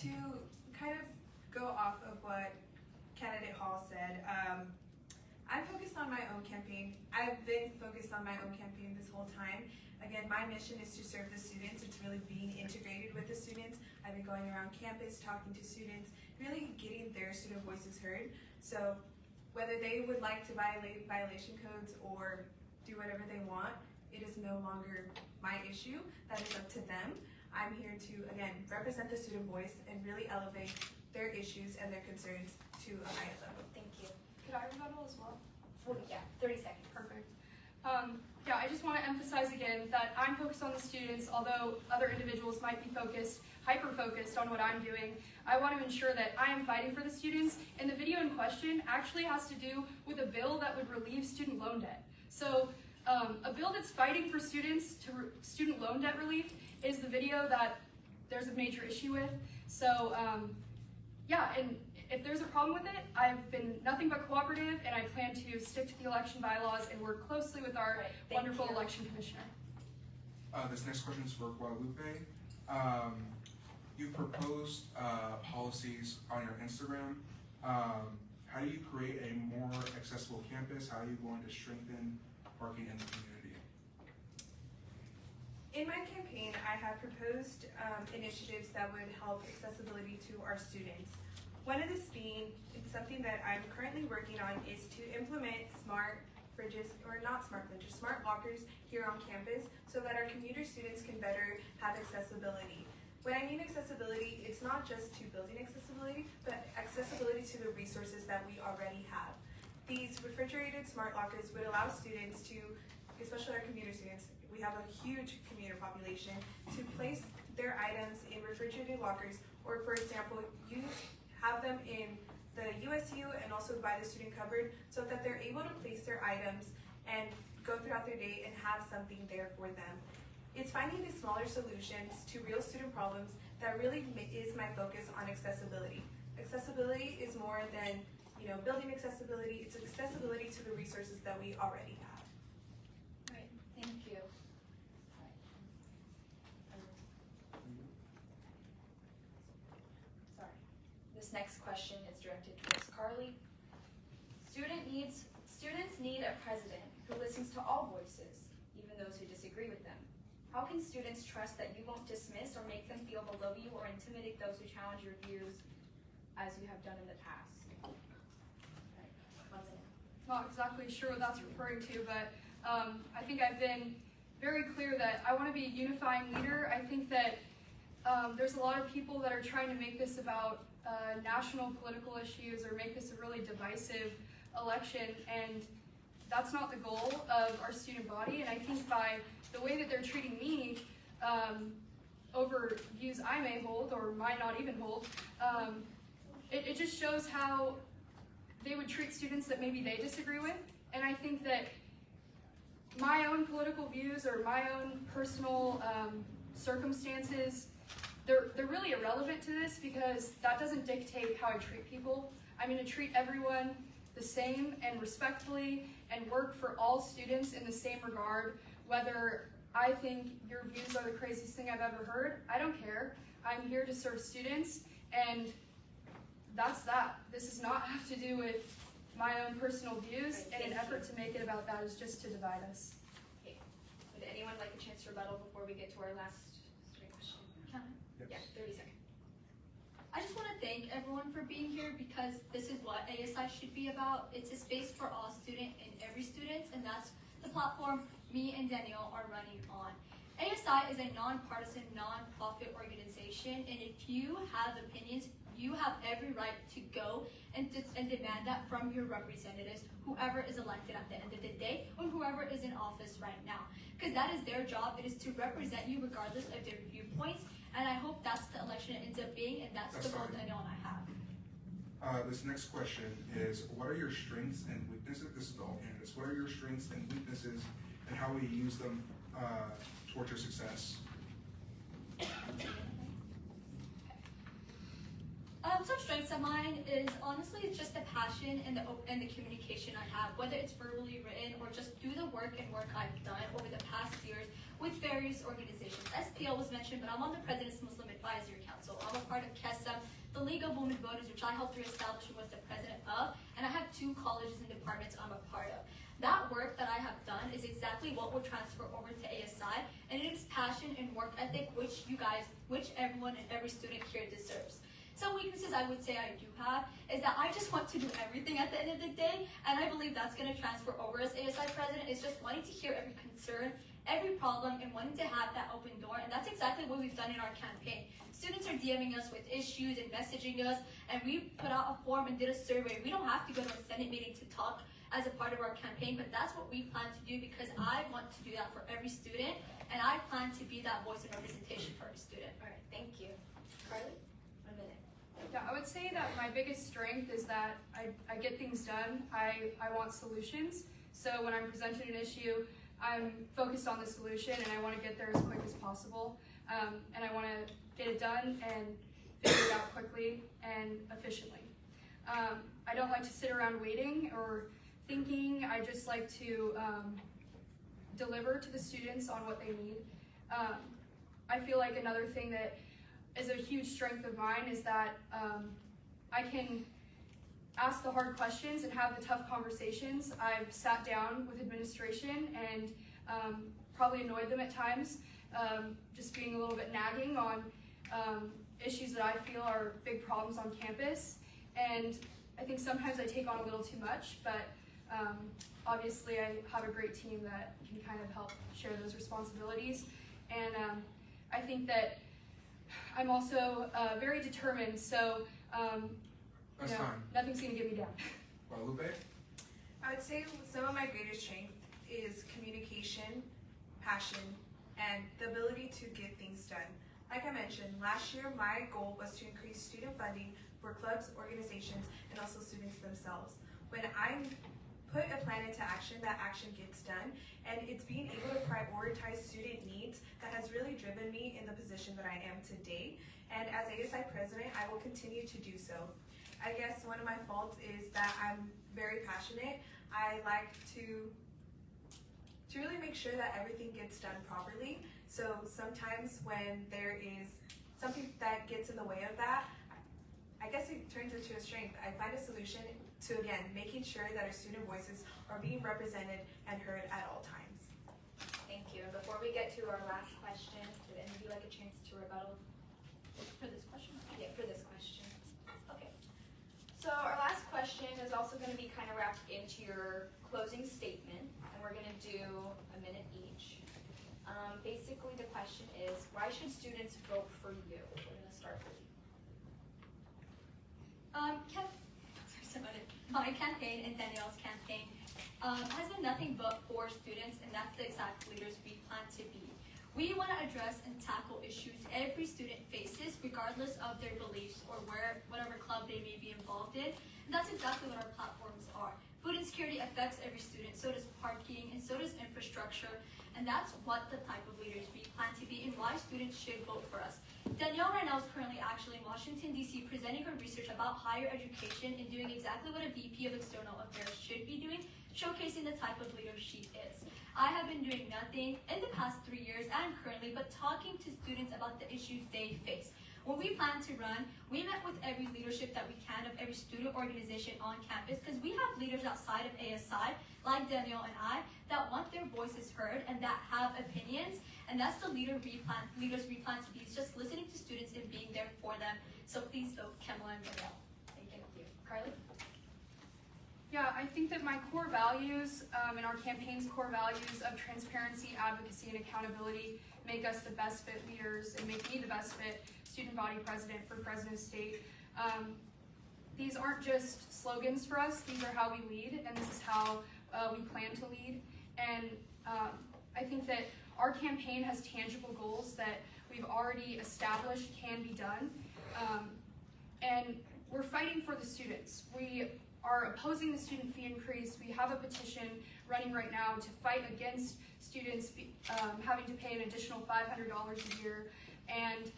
S10: To kind of go off of what candidate Hall said, I'm focused on my own campaign. I've been focused on my own campaign this whole time. Again, my mission is to serve the students. It's really being integrated with the students. I've been going around campus, talking to students, really getting their student voices heard. So whether they would like to violate violation codes or do whatever they want, it is no longer my issue. That is up to them. I'm here to, again, represent the student voice and really elevate their issues and their concerns to a higher level.
S9: Thank you.
S8: Could I rebuttal as well?
S9: Oh, yeah, 30 seconds.
S8: Perfect. Yeah, I just want to emphasize again that I'm focused on the students, although other individuals might be hyper-focused on what I'm doing. I want to ensure that I am fighting for the students, and the video in question actually has to do with a bill that would relieve student loan debt. So a bill that's fighting for students to student loan debt relief is the video that there's a major issue with. So yeah, and if there's a problem with it, I've been nothing but cooperative, and I plan to stick to the election bylaws and work closely with our wonderful election commissioner.
S4: This next question is for Guadalupe. You proposed policies on your Instagram. How do you create a more accessible campus? How are you going to strengthen parking in the community?
S10: In my campaign, I have proposed initiatives that would help accessibility to our students. One of this being, it's something that I'm currently working on, is to implement smart fridges, or not smart fridges, smart lockers here on campus so that our commuter students can better have accessibility. When I mean accessibility, it's not just to building accessibility, but accessibility to the resources that we already have. These refrigerated smart lockers would allow students to, especially our commuter students, we have a huge commuter population, to place their items in refrigerated lockers, or for example, have them in the USU and also by the student cupboard so that they're able to place their items and go throughout their day and have something there for them. It's finding the smaller solutions to real student problems that really is my focus on accessibility. Accessibility is more than, building accessibility. It's accessibility to the resources that we already have.
S9: All right, thank you. Sorry. This next question is directed towards Carly. Students need a president who listens to all voices, even those who disagree with them. How can students trust that you won't dismiss or make them feel below you or intimidate those who challenge your views as you have done in the past?
S8: Not exactly sure what that's referring to, but I think I've been very clear that I want to be a unifying leader. I think that there's a lot of people that are trying to make this about national political issues or make this a really divisive election, and that's not the goal of our student body. And I think by the way that they're treating me over views I may hold or might not even hold, it just shows how they would treat students that maybe they disagree with. And I think that my own political views or my own personal circumstances, they're really irrelevant to this, because that doesn't dictate how I treat people. I'm going to treat everyone the same and respectfully and work for all students in the same regard. Whether I think your views are the craziest thing I've ever heard, I don't care. I'm here to serve students, and that's that. This does not have to do with my own personal views, and an effort to make it about that is just to divide us.
S9: Okay. Would anyone like a chance to rebuttal before we get to our last straight question?
S4: Yes.
S9: Yeah, 30 seconds.
S6: I just want to thank everyone for being here, because this is what ASI should be about. It's a space for all students and every student, and that's the platform me and Danielle are running on. ASI is a nonpartisan, non-profit organization, and if you have opinions, you have every right to go and demand that from your representatives, whoever is elected at the end of the day, or whoever is in office right now. Because that is their job. It is to represent you regardless of their viewpoints, and I hope that's the election it ends up being, and that's the goal Danielle and I have.
S4: This next question is, what are your strengths and weaknesses? This is all candidates. What are your strengths and weaknesses, and how will you use them towards your success?
S6: Some strengths of mine is honestly it's just the passion and the communication I have, whether it's verbally written or just through the work I've done over the past years with various organizations. SPL was mentioned, but I'm on the President's Muslim Advisory Council. I'm a part of KESAM, the League of Women Voters, which I helped reestablish and was the president of, and I have 2 colleges and departments I'm a part of. That work that I have done is exactly what will transfer over to ASI, and it is passion and work ethic, which everyone and every student here deserves. Some weaknesses I would say I do have is that I just want to do everything at the end of the day, and I believe that's going to transfer over as ASI president, is just wanting to hear every concern, every problem, and wanting to have that open door, and that's exactly what we've done in our campaign. Students are DMing us with issues and messaging us, and we put out a form and did a survey. We don't have to go to a Senate meeting to talk as a part of our campaign, but that's what we plan to do, because I want to do that for every student, and I plan to be that voice and representation for every student.
S9: All right, thank you. Carly, 1 minute.
S8: Yeah, I would say that my biggest strength is that I get things done. I want solutions. So when I'm presented an issue, I'm focused on the solution, and I want to get there as quick as possible. And I want to get it done and figure it out quickly and efficiently. I don't like to sit around waiting or thinking. I just like to deliver to the students on what they need. I feel like another thing that is a huge strength of mine is that I can ask the hard questions and have the tough conversations. I've sat down with administration and probably annoyed them at times, just being a little bit nagging on issues that I feel are big problems on campus. And I think sometimes I take on a little too much, but obviously I have a great team that can kind of help share those responsibilities. And I think that I'm also very determined, so nothing's going to get me down.
S4: Guadalupe?
S10: I would say some of my greatest strength is communication, passion, and the ability to get things done. Like I mentioned, last year my goal was to increase student funding for clubs, organizations, and also students themselves. When I'm put a plan into action, that action gets done. And it's being able to prioritize student needs that has really driven me in the position that I am today. And as ASI president, I will continue to do so. I guess one of my faults is that I'm very passionate. I like to really make sure that everything gets done properly. So sometimes when there is something that gets in the way of that, I guess it turns into a strength. I find a solution to, again, making sure that our student voices are being represented and heard at all times.
S9: Thank you. And before we get to our last question, would any of you like a chance to rebuttal?
S6: For this question?
S9: Yeah, for this question. Okay. So our last question is also going to be kind of wrapped into your closing statement, and we're going to do a minute each. Basically, the question is, why should students vote for you? We're going to start with you.
S6: My campaign and Danielle's campaign has been nothing but for students, and that's the exact leaders we plan to be. We want to address and tackle issues every student faces, regardless of their beliefs or whatever club they may be involved in. And that's exactly what our platforms are. Food insecurity affects every student, so does parking, and so does infrastructure. And that's what the type of leaders we plan to be and why students should vote for us. Danielle right now is currently actually in Washington, D.C. presenting her research about higher education and doing exactly what a VP of External Affairs should be doing, showcasing the type of leader she is. I have been doing nothing in the past 3 years and currently but talking to students about the issues they face. When we plan to run, we met with every leadership that we can of every student organization on campus because we have leaders outside of ASI, like Danielle and I, that want their voices heard and that have opinions. And that's the leaders we plan to be, is just listening to students and being there for them. So please vote Kamala and Danielle.
S9: Thank you. Carly?
S8: Yeah, I think that my core values and our campaign's core values of transparency, advocacy, and accountability make us the best fit leaders and make me the best fit student body president for Fresno State. These aren't just slogans for us, these are how we lead, and this is how we plan to lead. And I think that our campaign has tangible goals that we've already established can be done. And we're fighting for the students. We are opposing the student fee increase. We have a petition running right now to fight against students having to pay an additional $500 a year. And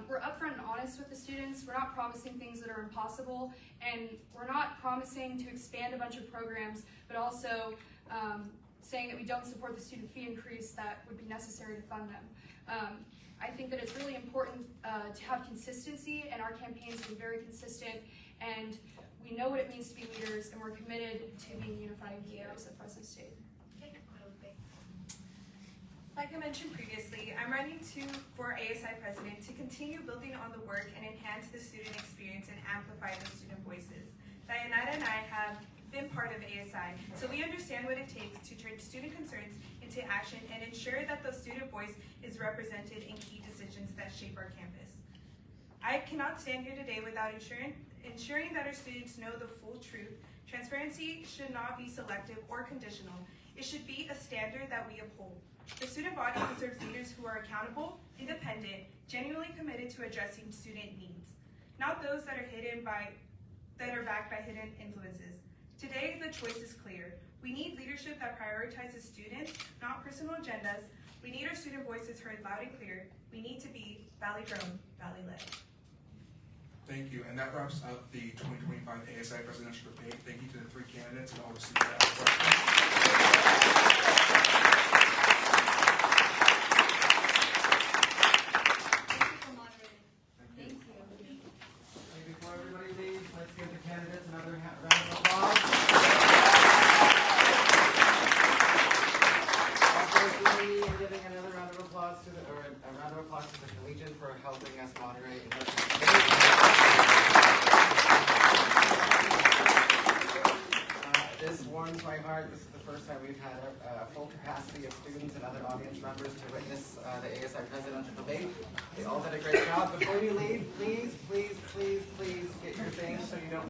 S8: we're upfront and honest with the students. We're not promising things that are impossible, and we're not promising to expand a bunch of programs, but also saying that we don't support the student fee increase that would be necessary to fund them. I think that it's really important to have consistency, and our campaign's been very consistent, and we know what it means to be leaders, and we're committed to being unified leaders at Fresno State.
S10: Like I mentioned previously, I'm running for ASI president to continue building on the work and enhance the student experience and amplify the student voices. Dayanara and I have been part of ASI, so we understand what it takes to turn student concerns into action and ensure that the student voice is represented in key decisions that shape our campus. I cannot stand here today without ensuring that our students know the full truth. Transparency should not be selective or conditional. It should be a standard that we uphold. The student body deserves leaders who are accountable, independent, genuinely committed to addressing student needs, not those that are backed by hidden influences. Today, the choice is clear. We need leadership that prioritizes students, not personal agendas. We need our student voices heard loud and clear. We need to be Valley-grown, Valley-led.
S4: Thank you, and that wraps up the 2025 ASI Presidential Debate. Thank you to the three candidates and all the students that asked questions.
S1: Before everybody leaves, let's give the candidates another round of applause. Also, we're giving another round of applause to the Collegian for helping us moderate and host this debate. This warms my heart. This is the first time we've had a full capacity of students and other audience members to witness the ASI Presidential Debate. They all did a great job. Before you leave, please get your things so you don't